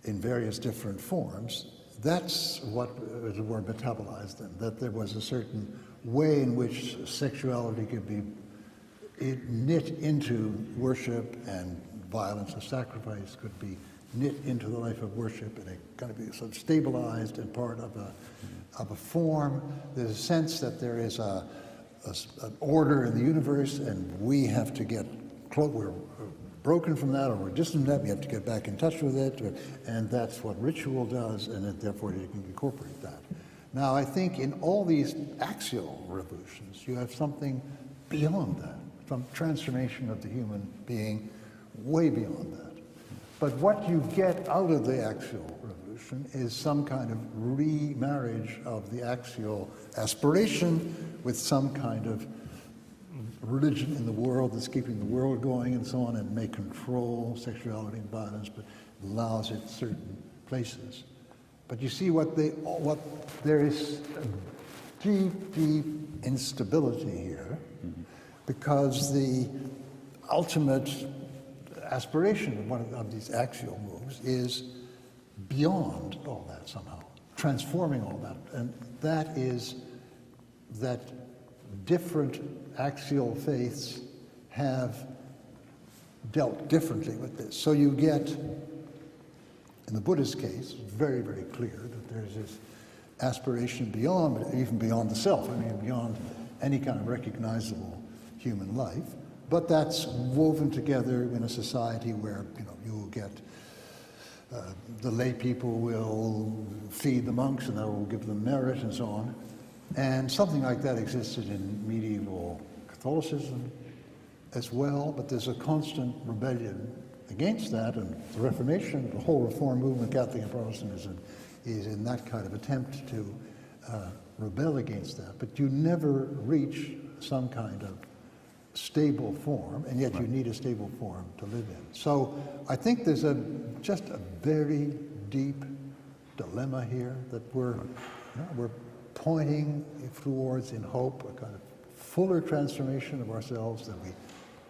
in various different forms, that's what, as it were, metabolized them, that there was a certain way in which sexuality could be knit into worship, and violence and sacrifice could be knit into the life of worship, and it kind of be sort of stabilized and part of a form. There's a sense that there is an order in the universe, and we have to get close. We're broken from that, or we're distant from that. We have to get back in touch with it, and that's what ritual does, and therefore you can incorporate that. Now, I think in all these axial revolutions, you have something beyond that, some transformation of the human being way beyond that. But what you get out of the axial revolution is some kind of remarriage of the axial aspiration with some kind of religion in the world that's keeping the world going and so on, and may control sexuality and violence, but allows it certain places. But you see there is a deep, deep instability here, because the ultimate aspiration of one of these axial moves is beyond all that somehow, transforming all that. And that is that different axial faiths have dealt differently with this. So you get, in the Buddhist case, very, very clear that there's this aspiration beyond, even beyond the self, I mean, beyond any kind of recognizable human life. But that's woven together in a society where, you'll get the lay people will feed the monks, and that will give them merit and so on. And something like that existed in medieval Catholicism as well, but there's a constant rebellion against that, and the Reformation, the whole Reform movement, Catholic and Protestantism, is in that kind of attempt to rebel against that. But you never reach some kind of stable form, and yet you need a stable form to live in. So I think there's just a very deep dilemma here that we're pointing towards, in hope, a kind of fuller transformation of ourselves, that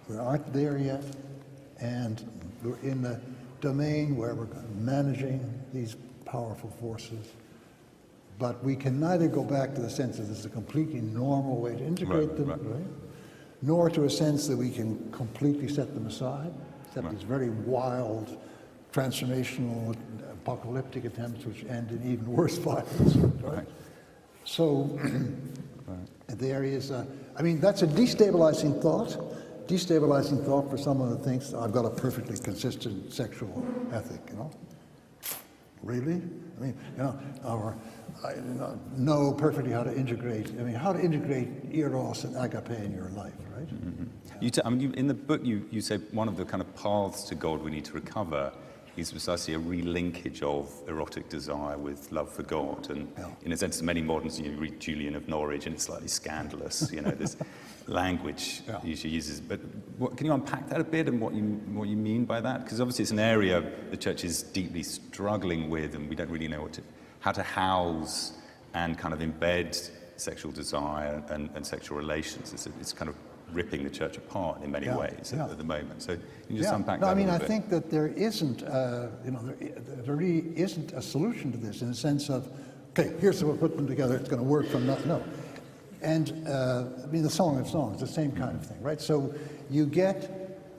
we aren't there yet, and we're in the domain where we're managing these powerful forces But we can neither go back to the sense that this is a completely normal way to integrate them, right? Nor to a sense that we can completely set them aside, except these very wild, transformational, apocalyptic attempts which end in even worse violence, right? So there is I mean, that's a destabilizing thought for someone who thinks, I've got a perfectly consistent sexual ethic, you know? Really? I mean, you know, or I know perfectly how to integrate, how to integrate eros and agape in your life, right? Mm-hmm. In the book, you say one of the kind of paths to God we need to recover is precisely a relinkage of erotic desire with love for God. And in a sense, many moderns, you read Julian of Norwich, and it's slightly scandalous, this language usually uses. But can you unpack that a bit and what you mean by that? Because obviously it's an area the church is deeply struggling with, and we don't really know how to house and kind of embed sexual desire and sexual relations. It's kind of ripping the church apart in many ways at the moment. So can you just unpack that a little bit? I think that there isn't, there really isn't a solution to this in the sense of, okay, here's how we'll put them together, it's going to work from nothing. No. And, the Song of Songs, the same kind of thing, right? So you get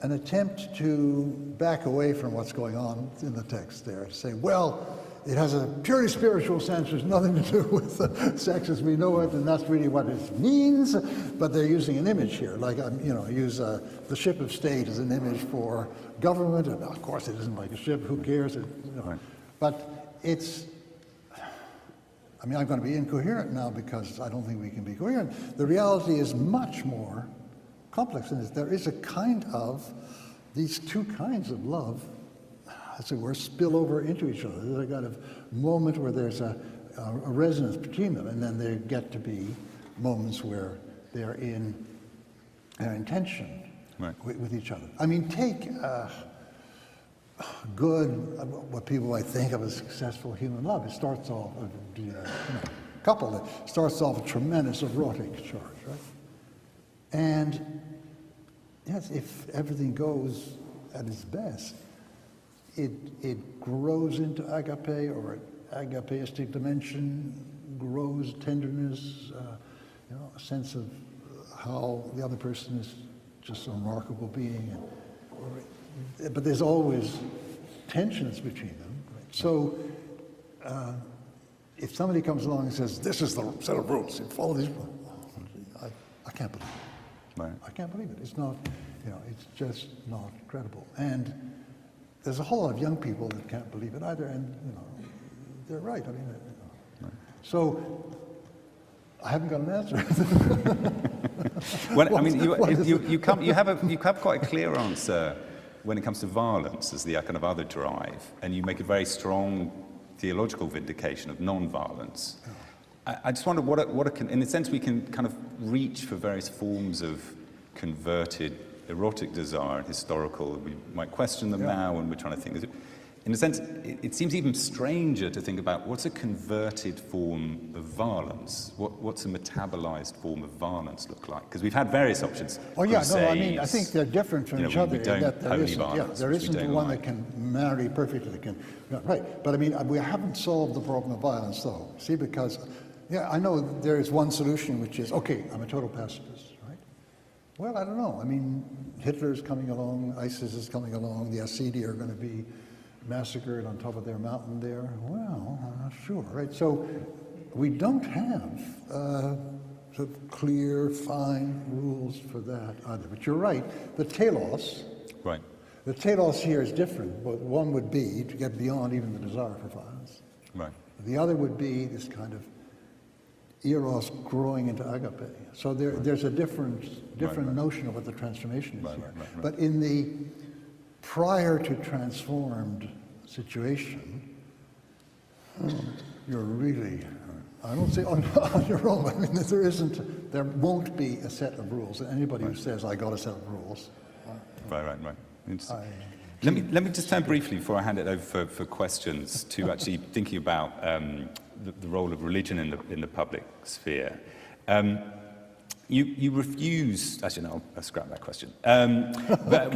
an attempt to back away from what's going on in the text there, to say, well, it has a purely spiritual sense. There's nothing to do with sex as we know it, and that's really what it means. But they're using an image here, like use the ship of state as an image for government. And of course, it isn't like a ship. Who cares? But it's. I'm going to be incoherent now because I don't think we can be coherent. The reality is much more complex than this. There is a kind of these two kinds of love, as it were, spill over into each other. There's a kind of moment where there's a resonance between them, and then there get to be moments where they're in tension with each other. Take what people might think of as successful human love. It starts off, a couple that starts off a tremendous erotic charge, right? And yes, if everything goes at its best, it grows into agape, or agapeistic dimension, grows tenderness, a sense of how the other person is just a remarkable being. But there's always tensions between them. Right? So if somebody comes along and says, this is the set of rules, and follow these rules, I can't believe it. Right. I can't believe it. It's not, it's just not credible. And there's a whole lot of young people that can't believe it either, and they're right. Right. So I haven't got an answer. Well, you have quite a clear answer when it comes to violence as the kind of other drive, and you make a very strong theological vindication of non-violence. I just wonder in a sense, we can kind of reach for various forms of converted erotic desire and historical. We might question them now, and we're trying to think. In a sense, it seems even stranger to think about what's a converted form of violence. What's a metabolized form of violence look like? Because we've had various options. I think they're different from each other. There isn't one that can marry perfectly. Right, but we haven't solved the problem of violence, though. See, because I know there is one solution, which is, okay, I'm a total pacifist, right? Well, I don't know. Hitler's coming along, ISIS is coming along, the Yazidi are going to be massacred on top of their mountain there. Well, I'm not sure, right? So we don't have sort of clear, fine rules for that either. But you're right, the telos. Right. The telos here is different. But one would be to get beyond even the desire for violence. Right. The other would be this kind of eros growing into agape. So there's a different notion of what the transformation is here. Right. But in the prior to transformed situation, you're really, I don't say on your own, there won't be a set of rules. And anybody who says, I got a set of rules. Right. Let me just turn briefly, before I hand it over for questions, to actually thinking about the role of religion in the public sphere. You refuse, actually no, I'll scrap that question. But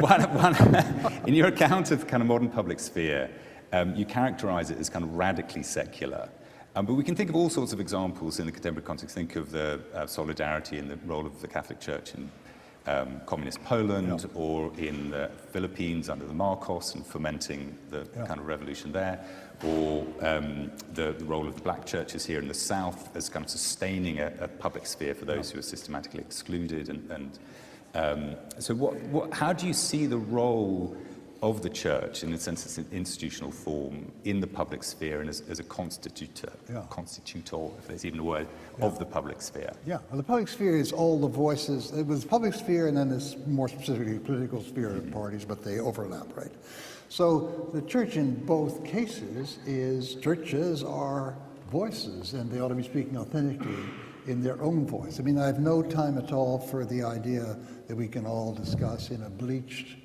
in your account of kind of modern public sphere, you characterize it as kind of radically secular. But we can think of all sorts of examples in the contemporary context. Think of the solidarity and the role of the Catholic Church in communist Poland, or in the Philippines under the Marcos and fomenting the kind of revolution there, or the role of the black churches here in the South as kind of sustaining a public sphere for those who are systematically excluded. So how do you see the role of the church, in the sense it's an institutional form, in the public sphere and as a constitutor, if there's even a word, of the public sphere? Yeah, well, the public sphere is all the voices. It was public sphere, and then there's more specifically political sphere of parties, but they overlap, right? So the church in both cases churches are voices, and they ought to be speaking authentically in their own voice. I mean, I have no time at all for the idea that we can all discuss in a bleached,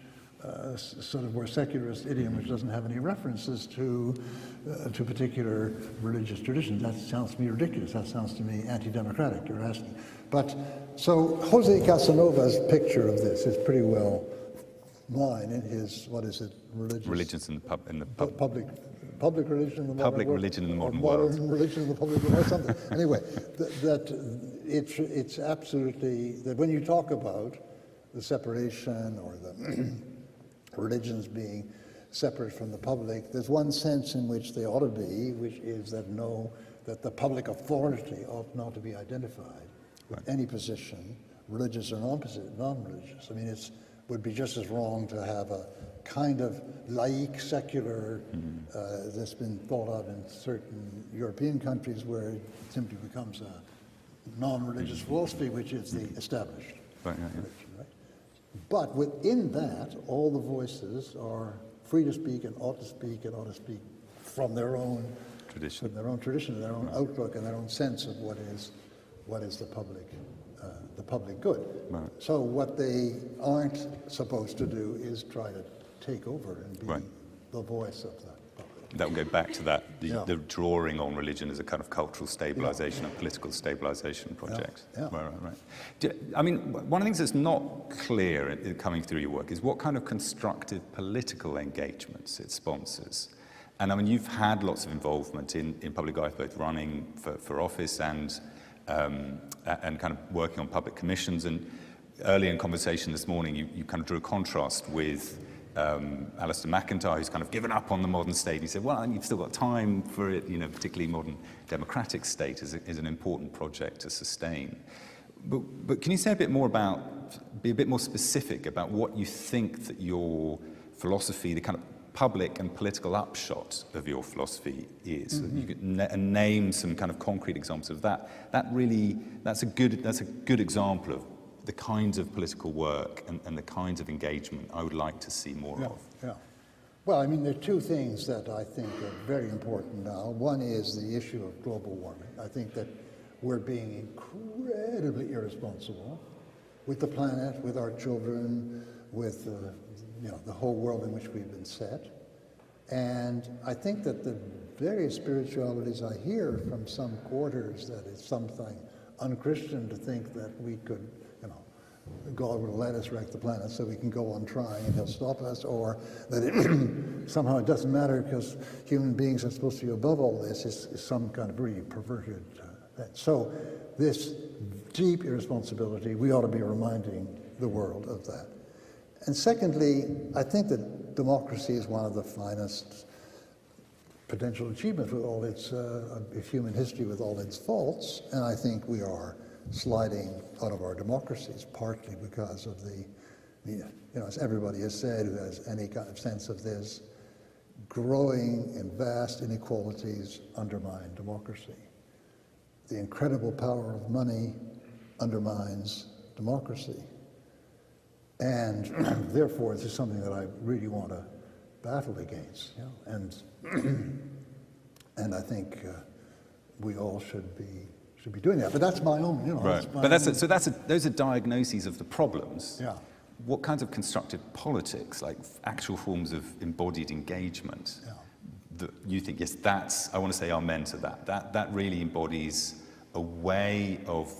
sort of more secularist idiom, which doesn't have any references to particular religious traditions. That sounds to me ridiculous. That sounds to me anti-democratic. You're asking, but so Jose Casanova's picture of this is pretty well mine in his, what is it? Religions in the public religion in the public modern religion in the modern world. world. Modern religion in the public world, or something. Anyway, it's absolutely that when you talk about the separation or the religions being separate from the public, there's one sense in which they ought to be, which is that the public authority ought not to be identified with any position, religious or non-religious. I mean, it would be just as wrong to have a kind of laïque, secular, that's been thought of in certain European countries, where it simply becomes a non-religious philosophy, which is the established religion, right? But within that, all the voices are free to speak and ought to speak from their own tradition, and their own outlook, and their own sense of what is the public good. Right. So what they aren't supposed to do is try to take over and be the voice of the public. That will go back to that, the drawing on religion as a kind of cultural stabilization, a political stabilization project. Right. I mean, one of the things that's not clear coming through your work is what kind of constructive political engagements it sponsors. And I mean, you've had lots of involvement in public life, both running for office and kind of working on public commissions. And early in conversation this morning, you kind of drew a contrast with Alistair McIntyre, who's kind of given up on the modern state. He said, well, you've still got time for it, particularly modern democratic state is an important project to sustain. But can you say be a bit more specific about what you think that your philosophy, the kind of public and political upshot of your philosophy is? You could name some kind of concrete examples of that. That's a good example of the kinds of political work and the kinds of engagement I would like to see more of. Yeah. Well, I mean, there are two things that I think are very important now. One is the issue of global warming. I think that we're being incredibly irresponsible with the planet, with our children, with the whole world in which we've been set. And I think that the various spiritualities I hear from some quarters, that it's something unchristian to think that we could, God will let us wreck the planet so we can go on trying and he'll stop us, or that somehow it doesn't matter because human beings are supposed to be above all this, is some kind of really perverted thing. So this deep irresponsibility, we ought to be reminding the world of that. And secondly, I think that democracy is one of the finest potential achievements with all its human history, with all its faults, and I think we are sliding out of our democracies, partly because of as everybody has said who has any kind of sense of this, growing and vast inequalities undermine democracy. The incredible power of money undermines democracy. And therefore, this is something that I really want to battle against. And I think we all should be doing that. But that's my own, Right. Those are diagnoses of the problems. Yeah. What kinds of constructive politics, like actual forms of embodied engagement, that you think, yes, I want to say amen to that. That really embodies a way of,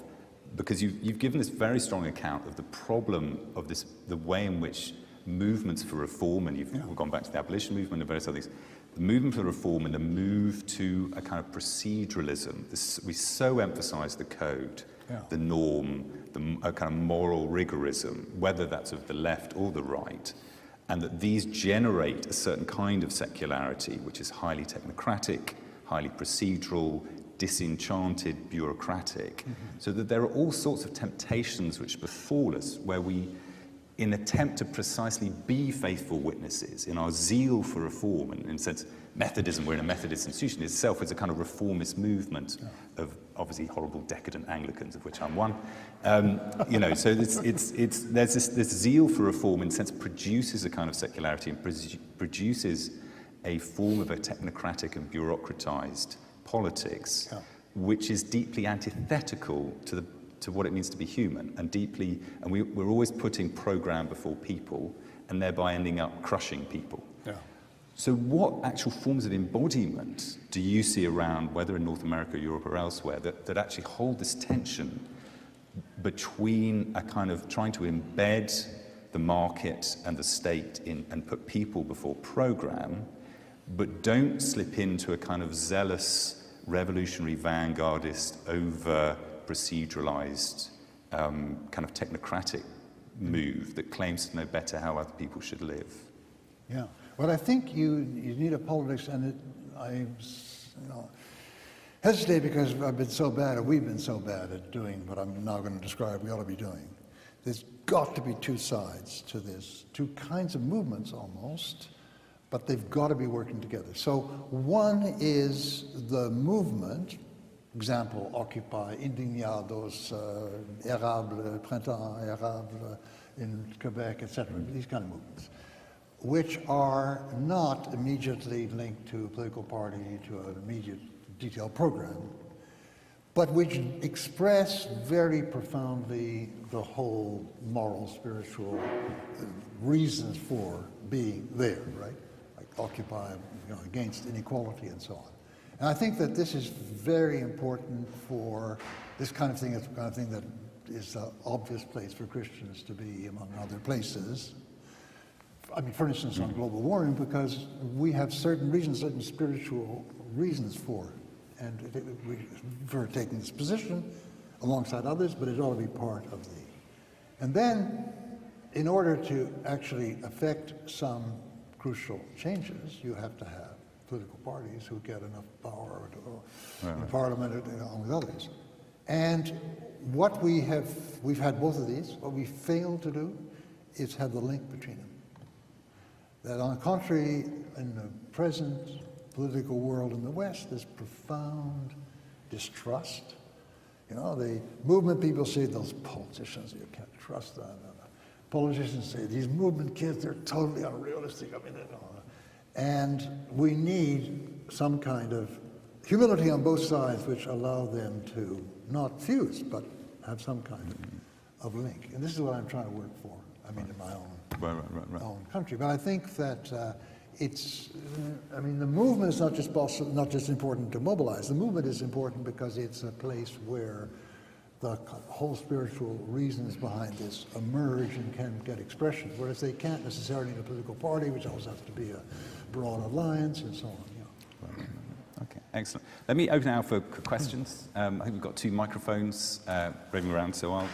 because you've given this very strong account of the problem of the way in which movements for reform, and you've gone back to the abolition movement and various other things, the movement for reform and the move to a kind of proceduralism. We so emphasize the code, the norm, a kind of moral rigorism, whether that's of the left or the right, and that these generate a certain kind of secularity, which is highly technocratic, highly procedural, disenchanted, bureaucratic, so that there are all sorts of temptations which befall us where we, in attempt to precisely be faithful witnesses, in our zeal for reform, and in a sense, Methodism, we're in a Methodist institution itself, is a kind of reformist movement of obviously horrible decadent Anglicans, of which I'm one. You know, so there's this zeal for reform, in a sense, produces a kind of secularity and produces a form of a technocratic and bureaucratized politics, which is deeply antithetical to what it means to be human, and we're always putting program before people, and thereby ending up crushing people. So what actual forms of embodiment do you see around, whether in North America, Europe, or elsewhere, that actually hold this tension between a kind of trying to embed the market and the state in, and put people before program, but don't slip into a kind of zealous, revolutionary, vanguardist, over proceduralized, kind of technocratic move that claims to know better how other people should live? Yeah. Well, I think you need a politics, and I hesitate because we've been so bad at doing what I'm now going to describe we ought to be doing. There's got to be two sides to this, two kinds of movements almost, but they've got to be working together. So one is the movement, example, Occupy, Indignados, Érable, Printemps Érable in Quebec, etc., these kind of movements, which are not immediately linked to a political party, to an immediate detailed program, but which express very profoundly the whole moral, spiritual reasons for being there, right? Like Occupy, against inequality and so on. And I think that this is very important for this kind of thing. It's the kind of thing that is the obvious place for Christians to be among other places. I mean, for instance, on global warming, because we have certain reasons, certain spiritual reasons for it. And we're taking this position alongside others, but it ought to be part of the. And then, in order to actually affect some crucial changes, you have to have political parties who get enough power in Parliament along with others. And what we've had both of these. What we failed to do is have the link between them. That on the contrary, in the present political world in the West, there's profound distrust. The movement people say, those politicians, you can't trust them. Politicians say, these movement kids, they're totally unrealistic. I mean, and we need some kind of humility on both sides which allow them to not fuse, but have some kind of link. And this is what I'm trying to work for, I mean, in my own own country. But I think that the movement is not just important to mobilize. The movement is important because it's a place where the whole spiritual reasons behind this emerge and can get expression, whereas they can't necessarily in a political party, which always has to be a broad alliance and so on. Okay, excellent. Let me open now for questions. I think we've got two microphones roving around, so I'll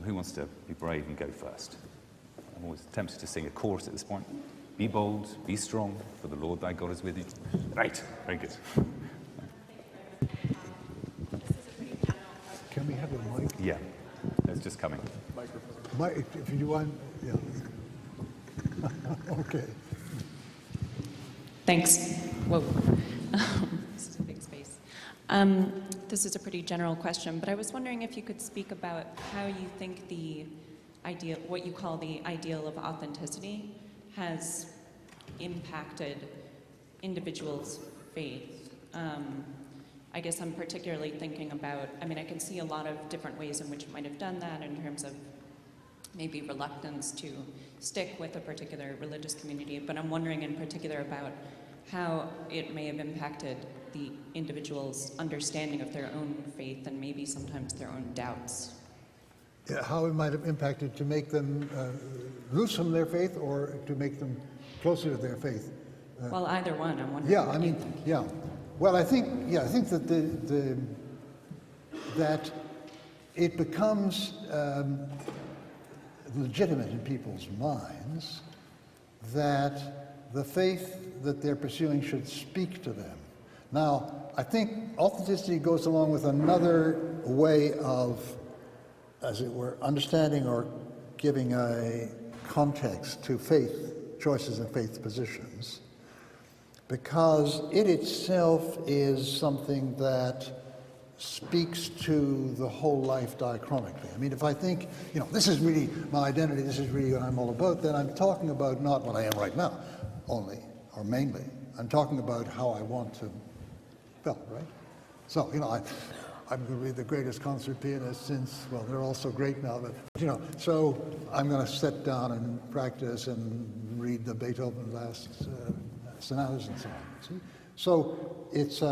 who wants to be brave and go first? I'm always tempted to sing a chorus at this point. Be bold, be strong, for the Lord thy God is with you. Right, very good. Can we have a mic? Yeah, it's just coming. Mic, if you want, yeah. Okay. Thanks. Whoa. This is a big space. This is a pretty general question, but I was wondering if you could speak about how you think the idea, what you call the ideal of authenticity, has impacted individuals' faith. I guess I'm particularly thinking about, I can see a lot of different ways in which it might have done that in terms of maybe reluctance to stick with a particular religious community, but I'm wondering in particular about how it may have impacted the individual's understanding of their own faith and maybe sometimes their own doubts. Yeah, how it might have impacted to make them loose from their faith or to make them closer to their faith? Well, either one. I'm wondering. Yeah, I mean, yeah. Well, I think that that it becomes legitimate in people's minds that the faith that they're pursuing should speak to them. Now, I think authenticity goes along with another way of, as it were, understanding or giving a context to faith choices and faith positions, because it itself is something that speaks to the whole life diachronically. I mean, if I think, this is really my identity, this is really what I'm all about, then I'm talking about not what I am right now only, or mainly. I'm talking about how I want to feel, right? So, I'm going to be the greatest concert pianist since, well, they're all so great now, but, so I'm going to sit down and practice and read the Beethoven last sonatas and so on. See? So it's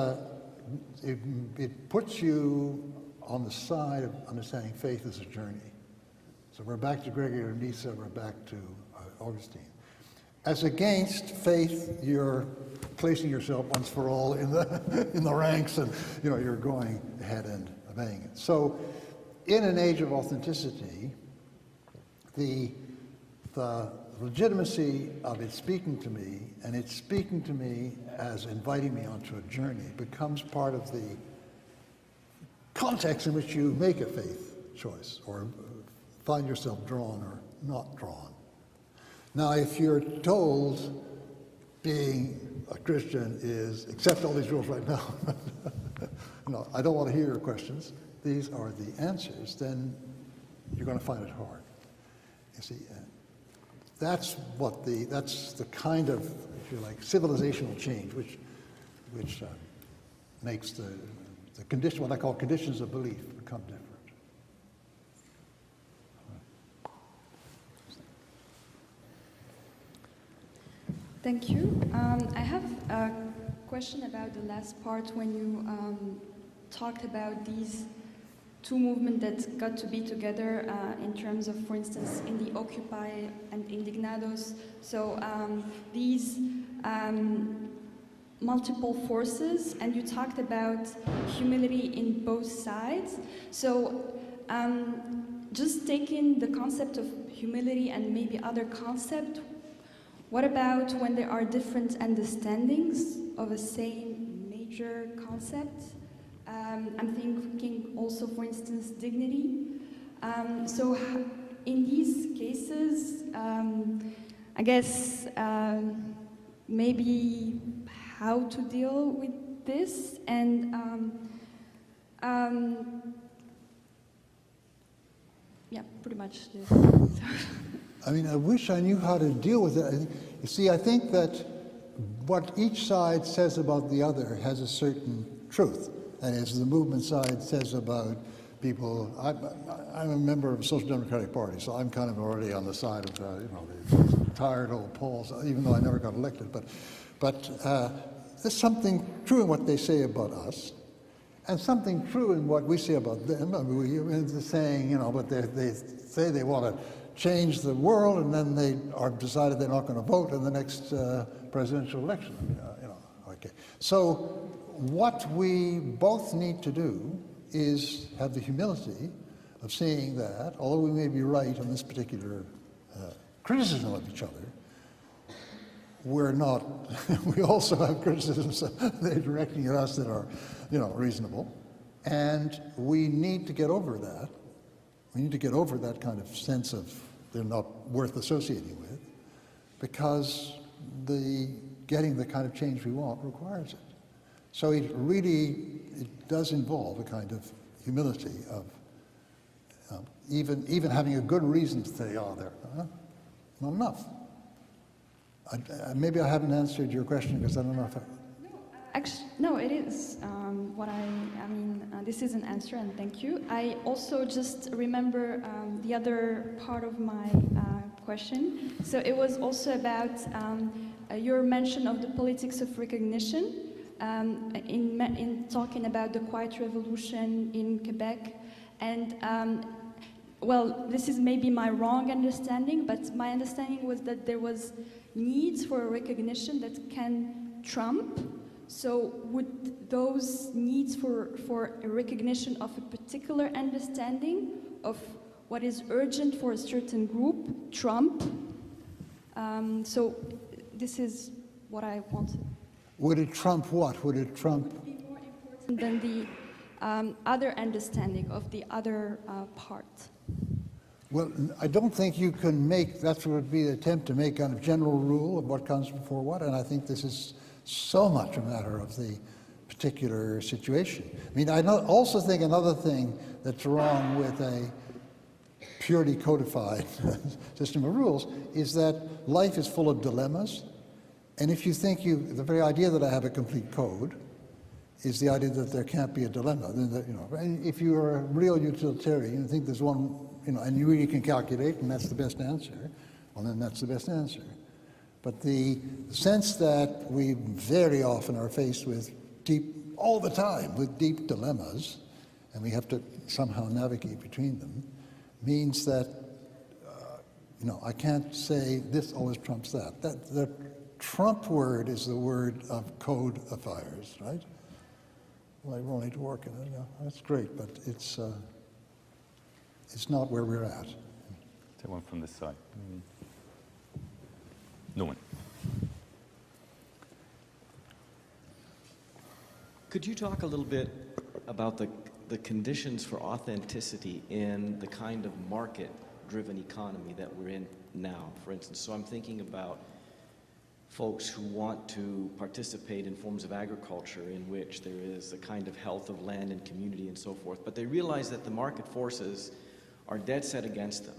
it puts you on the side of understanding faith as a journey. So we're back to Gregory of Nyssa, we're back to Augustine. As against faith, you're placing yourself once for all in the ranks, and you're going ahead and obeying it. So, in an age of authenticity, the legitimacy of it speaking to me, and it's speaking to me as inviting me onto a journey, becomes part of the context in which you make a faith choice, or find yourself drawn or not drawn. Now, if you're told being a Christian is accept all these rules right now, I don't want to hear your questions, these are the answers, then you're going to find it hard. You see, that's the kind of, if you like, civilizational change which makes the condition, what I call conditions of belief, become different. Thank you. I have a question about the last part when you talked about these two movements that got to be together in terms of, for instance, in the Occupy and Indignados. So these multiple forces, and you talked about humility in both sides. So just taking the concept of humility and maybe other concept, what about when there are different understandings of a same major concept? I'm thinking also, for instance, dignity. So in these cases, I guess maybe how to deal with this, and yeah, pretty much this. I mean, I wish I knew how to deal with it. You see, I think that what each side says about the other has a certain truth. And as the movement side says about people, I'm a member of the Social Democratic Party, so I'm kind of already on the side of the tired old Pauls, even though I never got elected. But there's something true in what they say about us, and something true in what we say about them. I mean, they're saying, but they say they want to change the world, and then they are decided they're not going to vote in the next presidential election. Okay. So what we both need to do is have the humility of seeing that, although we may be right on this particular criticism of each other, we're not. We also have criticisms they're directing at us that are, reasonable, and we need to get over that. We need to get over that kind of sense of they're not worth associating with, because getting the kind of change we want requires it. So it does involve a kind of humility of even having a good reason to say, they're not enough. Maybe I haven't answered your question because I don't know if I... Actually, no, it is. This is an answer, and thank you. I also just remember the other part of my question. So it was also about your mention of the politics of recognition in talking about the Quiet Revolution in Quebec. And well, this is maybe my wrong understanding, but my understanding was that there was needs for a recognition that can trump. So would those needs for a recognition of a particular understanding of what is urgent for a certain group trump? So this is what I wanted. Would it trump what? Would it trump? Be more important than the other understanding of the other part. Well, I don't think you can make, that would be the attempt to make kind of general rule of what comes before what, and I think this is so much a matter of the particular situation. I mean, I also think another thing that's wrong with a purely codified system of rules is that life is full of dilemmas, and if you think the very idea that I have a complete code is the idea that there can't be a dilemma. Then that, if you are a real utilitarian and think there's one, and you really can calculate, and that's the best answer, well, then that's the best answer. But the sense that we very often are faced with all the time, with deep dilemmas, and we have to somehow navigate between them, means that, I can't say this always trumps that. The trump word is the word of codifiers, right? Well, I will need to work in it. That's great, but it's not where we're at. Take one from this side. Norman. Could you talk a little bit about the conditions for authenticity in the kind of market-driven economy that we're in now, for instance? So I'm thinking about folks who want to participate in forms of agriculture in which there is a kind of health of land and community and so forth, but they realize that the market forces are dead set against them.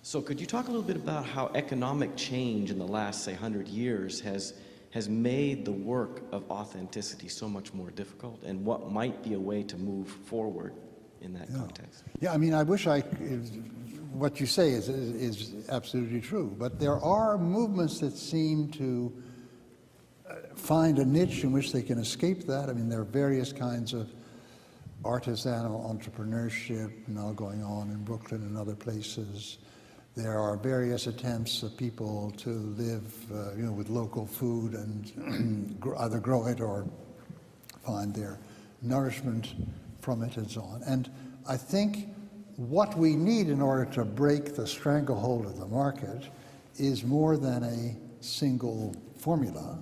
So could you talk a little bit about how economic change in the last, say, 100 years has made the work of authenticity so much more difficult, and what might be a way to move forward in that context? Yeah, I mean, I wish what you say is absolutely true, but there are movements that seem to find a niche in which they can escape that. I mean, there are various kinds of artisanal entrepreneurship now going on in Brooklyn and other places. There are various attempts of people to live, with local food and either grow it or find their nourishment from it and so on. And I think what we need in order to break the stranglehold of the market is more than a single formula,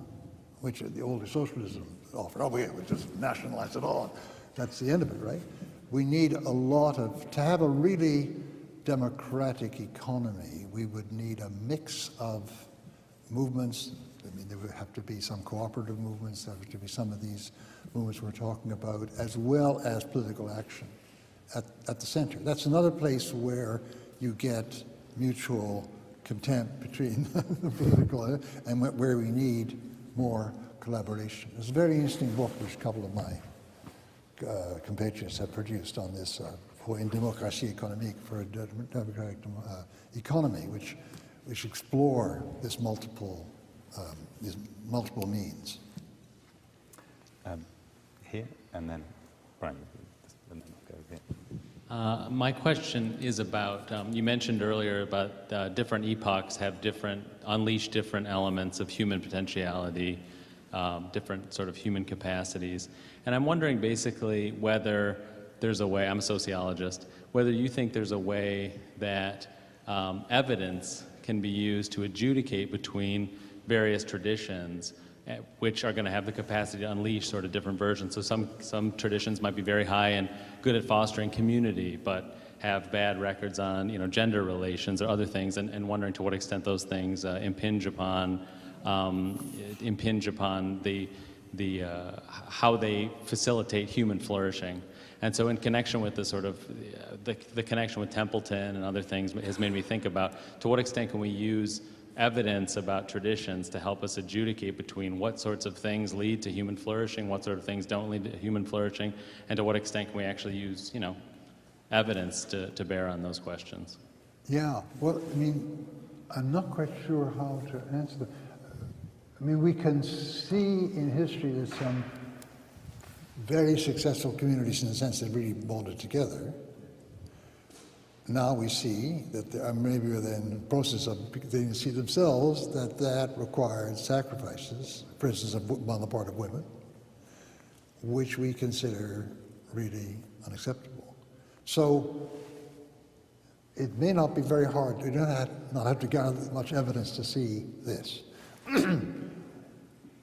which the older socialism offered. Oh, we'll just nationalize it all. That's the end of it, right? We need to have a really democratic economy, we would need a mix of movements. I mean, there would have to be some cooperative movements, there would have to be some of these movements we're talking about, as well as political action at the center. That's another place where you get mutual contempt between the political and where we need more collaboration. There's a very interesting book which a couple of my compatriots have produced on this, in Démocratie économique, for a democratic economy, which explore these multiple means. Here, and then Brian, and then I'll go here. My question is about, you mentioned earlier about different epochs have unleash different elements of human potentiality, different sort of human capacities. And I'm wondering basically whether there's a way, I'm a sociologist, whether you think there's a way that evidence can be used to adjudicate between various traditions which are going to have the capacity to unleash sort of different versions. So some traditions might be very high and good at fostering community, but have bad records on gender relations or other things, and wondering to what extent those things impinge upon the how they facilitate human flourishing. And so in connection with the sort of, the connection with Templeton and other things has made me think about, to what extent can we use evidence about traditions to help us adjudicate between what sorts of things lead to human flourishing, what sort of things don't lead to human flourishing, and to what extent can we actually use, evidence to bear on those questions? Yeah, well, I mean, I'm not quite sure how to answer that. I mean, we can see in history that some very successful communities, in the sense that really bonded together, now we see that maybe within the process of beginning to see themselves that required sacrifices, for instance, on the part of women, which we consider really unacceptable. So it may not be very hard. You don't have to gather much evidence to see this.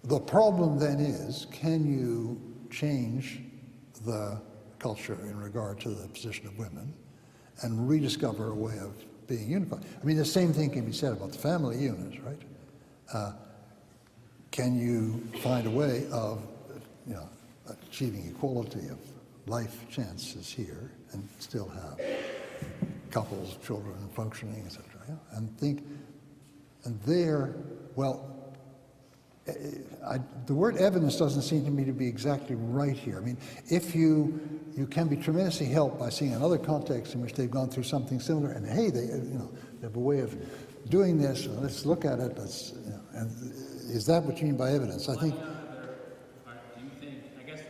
The problem then is, can you change the culture in regard to the position of women and rediscover a way of being unified? I mean, the same thing can be said about the family unit, right? Can you find a way of, achieving equality of life chances here and still have couples, children functioning, etc. Yeah? And there, well, the word evidence doesn't seem to me to be exactly right here. I mean, if you can be tremendously helped by seeing another context in which they've gone through something similar, and hey, they have a way of doing this. Let's look at it. And is that what you mean by evidence? I think. Do you think? I guess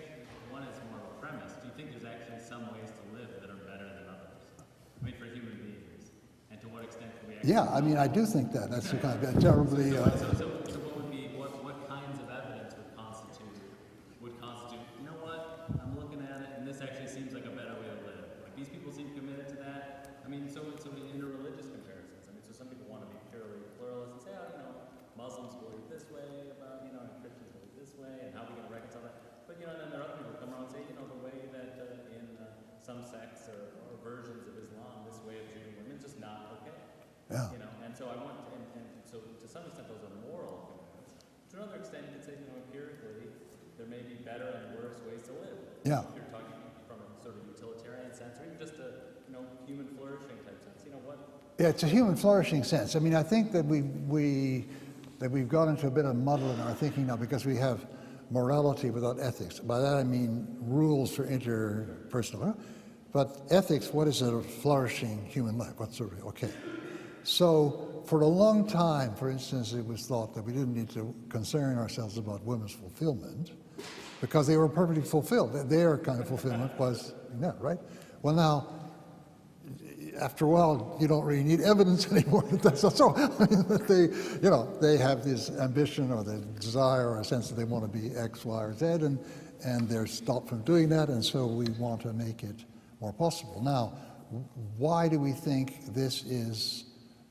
one is more of a premise. Do you think there's actually some ways to live that are better than others? I mean, for human beings, and to what extent can we? Yeah, I mean, I do think that. That's the kind of terribly. So what would be what kinds of evidence would constitute? You know what? I'm looking at it, and this actually seems like a better way to live. Like these people seem committed to that. I mean, so interreligious comparisons. I mean, so some people want to be purely pluralist and say, Muslims believe this way about and Christians believe this way, and how are we going to reconcile that? But then there are other people who come around and say, the way that in some sects or versions of Islam, this way of treating women is just not okay. Yeah. And so I want, and so to some extent those are moral commitments. To another extent, you could say, empirically, there may be better and worse ways to live. Yeah. If you're talking from a sort of utilitarian sense, or even just a human flourishing type sense. What? Yeah, it's a human flourishing sense. I mean, I think that we've got into a bit of muddle in our thinking now because we have morality without ethics. By that I mean rules for interpersonal. But ethics, what is a flourishing human life? What's okay? So for a long time, for instance, it was thought that we didn't need to concern ourselves about women's fulfillment because they were perfectly fulfilled. Their kind of fulfillment was that, right? Well, now, after a while, you don't really need evidence anymore that that's not so. I mean, that they have this ambition or the desire or a sense that they want to be X, Y, or Z, and they're stopped from doing that, and so we want to make it more possible. Now, why do we think this is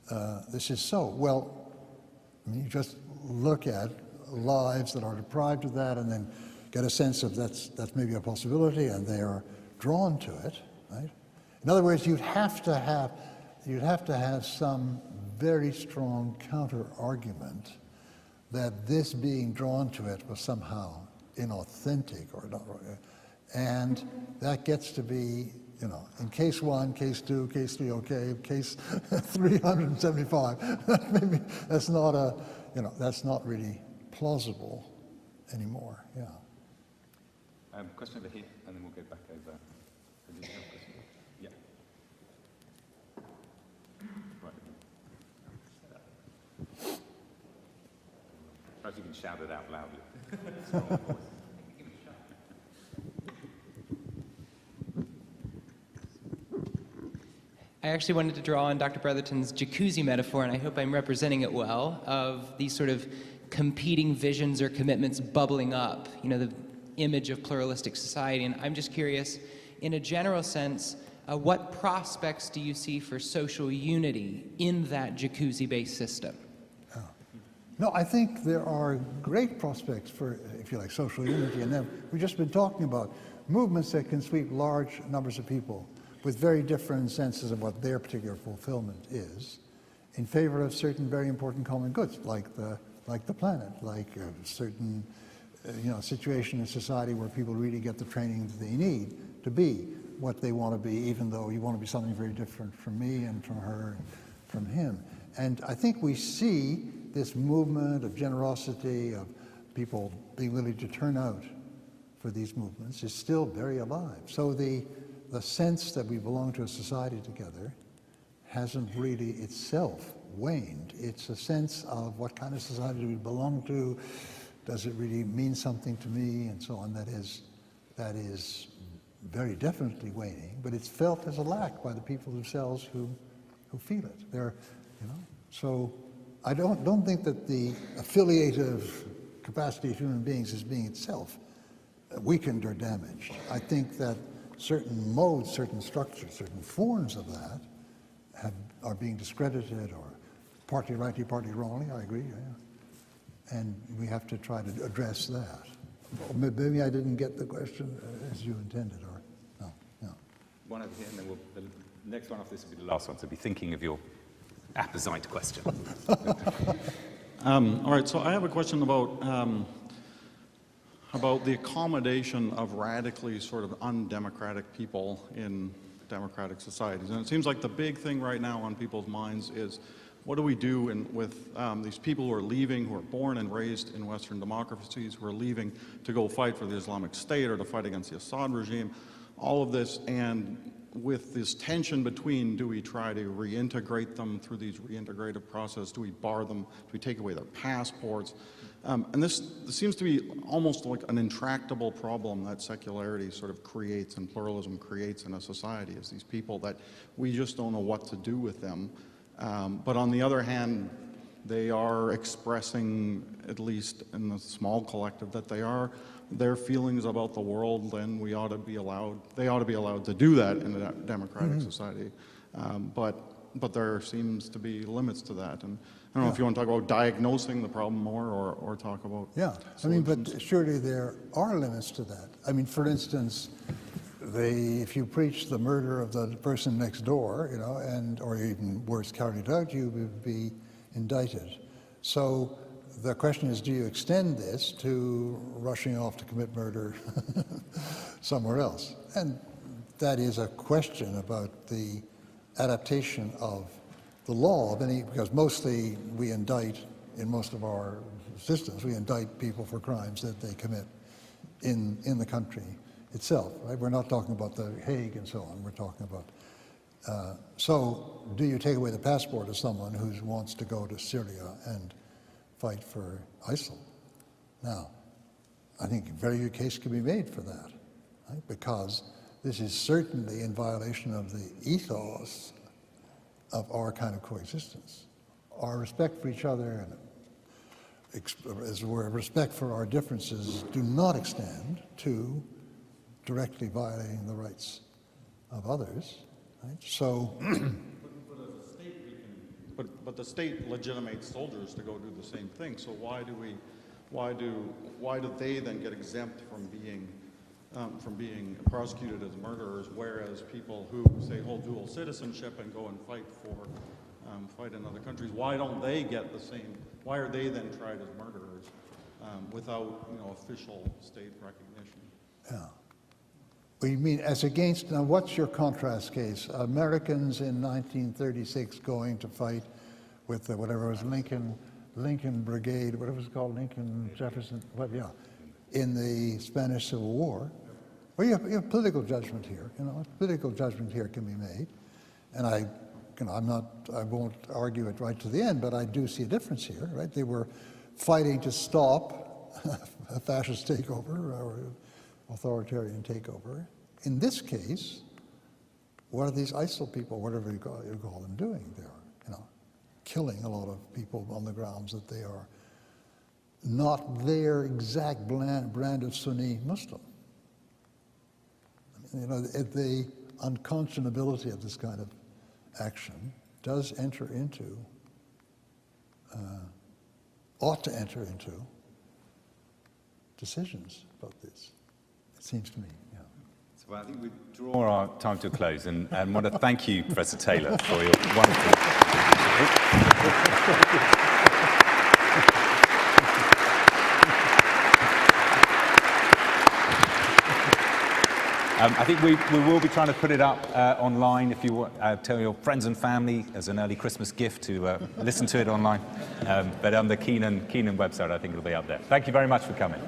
so? Well, I mean, you just look at lives that are deprived of that, and then get a sense of that's maybe a possibility, and they are drawn to it, right? In other words, you'd have to have some very strong counter-argument that this being drawn to it was somehow inauthentic or not, and that gets to be, in case 1, case 2, case 3, okay, case 375. Maybe that's not that's not really plausible anymore. Yeah. Question over here, and then we'll go back over. Did you have a question? Yeah. Right. Perhaps you can shout it out loudly. I actually wanted to draw on Dr. Brotherton's jacuzzi metaphor, and I hope I'm representing it well, of these sort of competing visions or commitments bubbling up, the image of pluralistic society. And I'm just curious, in a general sense, what prospects do you see for social unity in that jacuzzi-based system? No, I think there are great prospects for, if you like, social unity. And then we've just been talking about movements that can sweep large numbers of people with very different senses of what their particular fulfillment is, in favor of certain very important common goods, like the planet, like a certain situation in society where people really get the training that they need to be what they want to be, even though you want to be something very different from me and from her and from him. And I think we see this movement of generosity, of people being willing to turn out for these movements is still very alive. So the sense that we belong to a society together hasn't really itself waned. It's a sense of what kind of society do we belong to, does it really mean something to me, and so on. That is very definitely waning, but it's felt as a lack by the people themselves who feel it. So I don't think that the affiliative capacity of human beings is being itself weakened or damaged. I think that certain modes, certain structures, certain forms of that are being discredited or partly rightly, partly wrongly. I agree. Yeah. And we have to try to address that. Maybe I didn't get the question as you intended, or no. One over here, and then the next one after this will be the last one. So be thinking of your apposite question. All right. So I have a question about the accommodation of radically sort of undemocratic people in democratic societies. And it seems like the big thing right now on people's minds is, what do we do with these people who are leaving, who are born and raised in Western democracies, who are leaving to go fight for the Islamic State or to fight against the Assad regime, all of this, and with this tension between, do we try to reintegrate them through these reintegrative processes, do we bar them, do we take away their passports? And this seems to be almost like an intractable problem that secularity sort of creates and pluralism creates in a society, is these people that we just don't know what to do with them. But on the other hand, they are expressing, at least in the small collective, that they are their feelings about the world, and they ought to be allowed to do that in a democratic society. But there seems to be limits to that. And I don't know if you want to talk about diagnosing the problem more or talk about solutions. But surely there are limits to that. I mean, for instance, if you preach the murder of the person next door, or even worse, carried out, you would be indicted. So the question is, do you extend this to rushing off to commit murder somewhere else? And that is a question about the adaptation of the law, because mostly we indict, in most of our systems, we indict people for crimes that they commit in the country itself, right? We're not talking about the Hague and so on. We're talking about, so do you take away the passport of someone who wants to go to Syria and fight for ISIL? Now, I think a very good case can be made for that, right? Because this is certainly in violation of the ethos of our kind of coexistence. Our respect for each other and as it were, respect for our differences do not extend to directly violating the rights of others. Right? So, but as a state, but the state legitimates soldiers to go do the same thing. So why do they then get exempt from being prosecuted as murderers, whereas people who say hold dual citizenship and go and fight in other countries, why don't they get the same? Why are they then tried as murderers without official state recognition? Yeah. Well, you mean as against, now what's your contrast case? Americans in 1936 going to fight with whatever it was, Lincoln Brigade, whatever it was called, Lincoln Jefferson, in the Spanish Civil War. Well, you have political judgment here. Political judgment here can be made, and I won't argue it right to the end, but I do see a difference here, right? They were fighting to stop a fascist takeover or authoritarian takeover. In this case, what are these ISIL people, whatever you call them, doing? They're, killing a lot of people on the grounds that they are not their exact brand of Sunni Muslim. The unconscionability of this kind of action does enter into, ought to enter into decisions about this, it seems to me. Yeah. So I think we draw our time to a close, and want to thank you, Professor Taylor, for your wonderful... I think we will be trying to put it up online if you want, tell your friends and family as an early Christmas gift to listen to it online. But on the Keenan website, I think it'll be up there. Thank you very much for coming.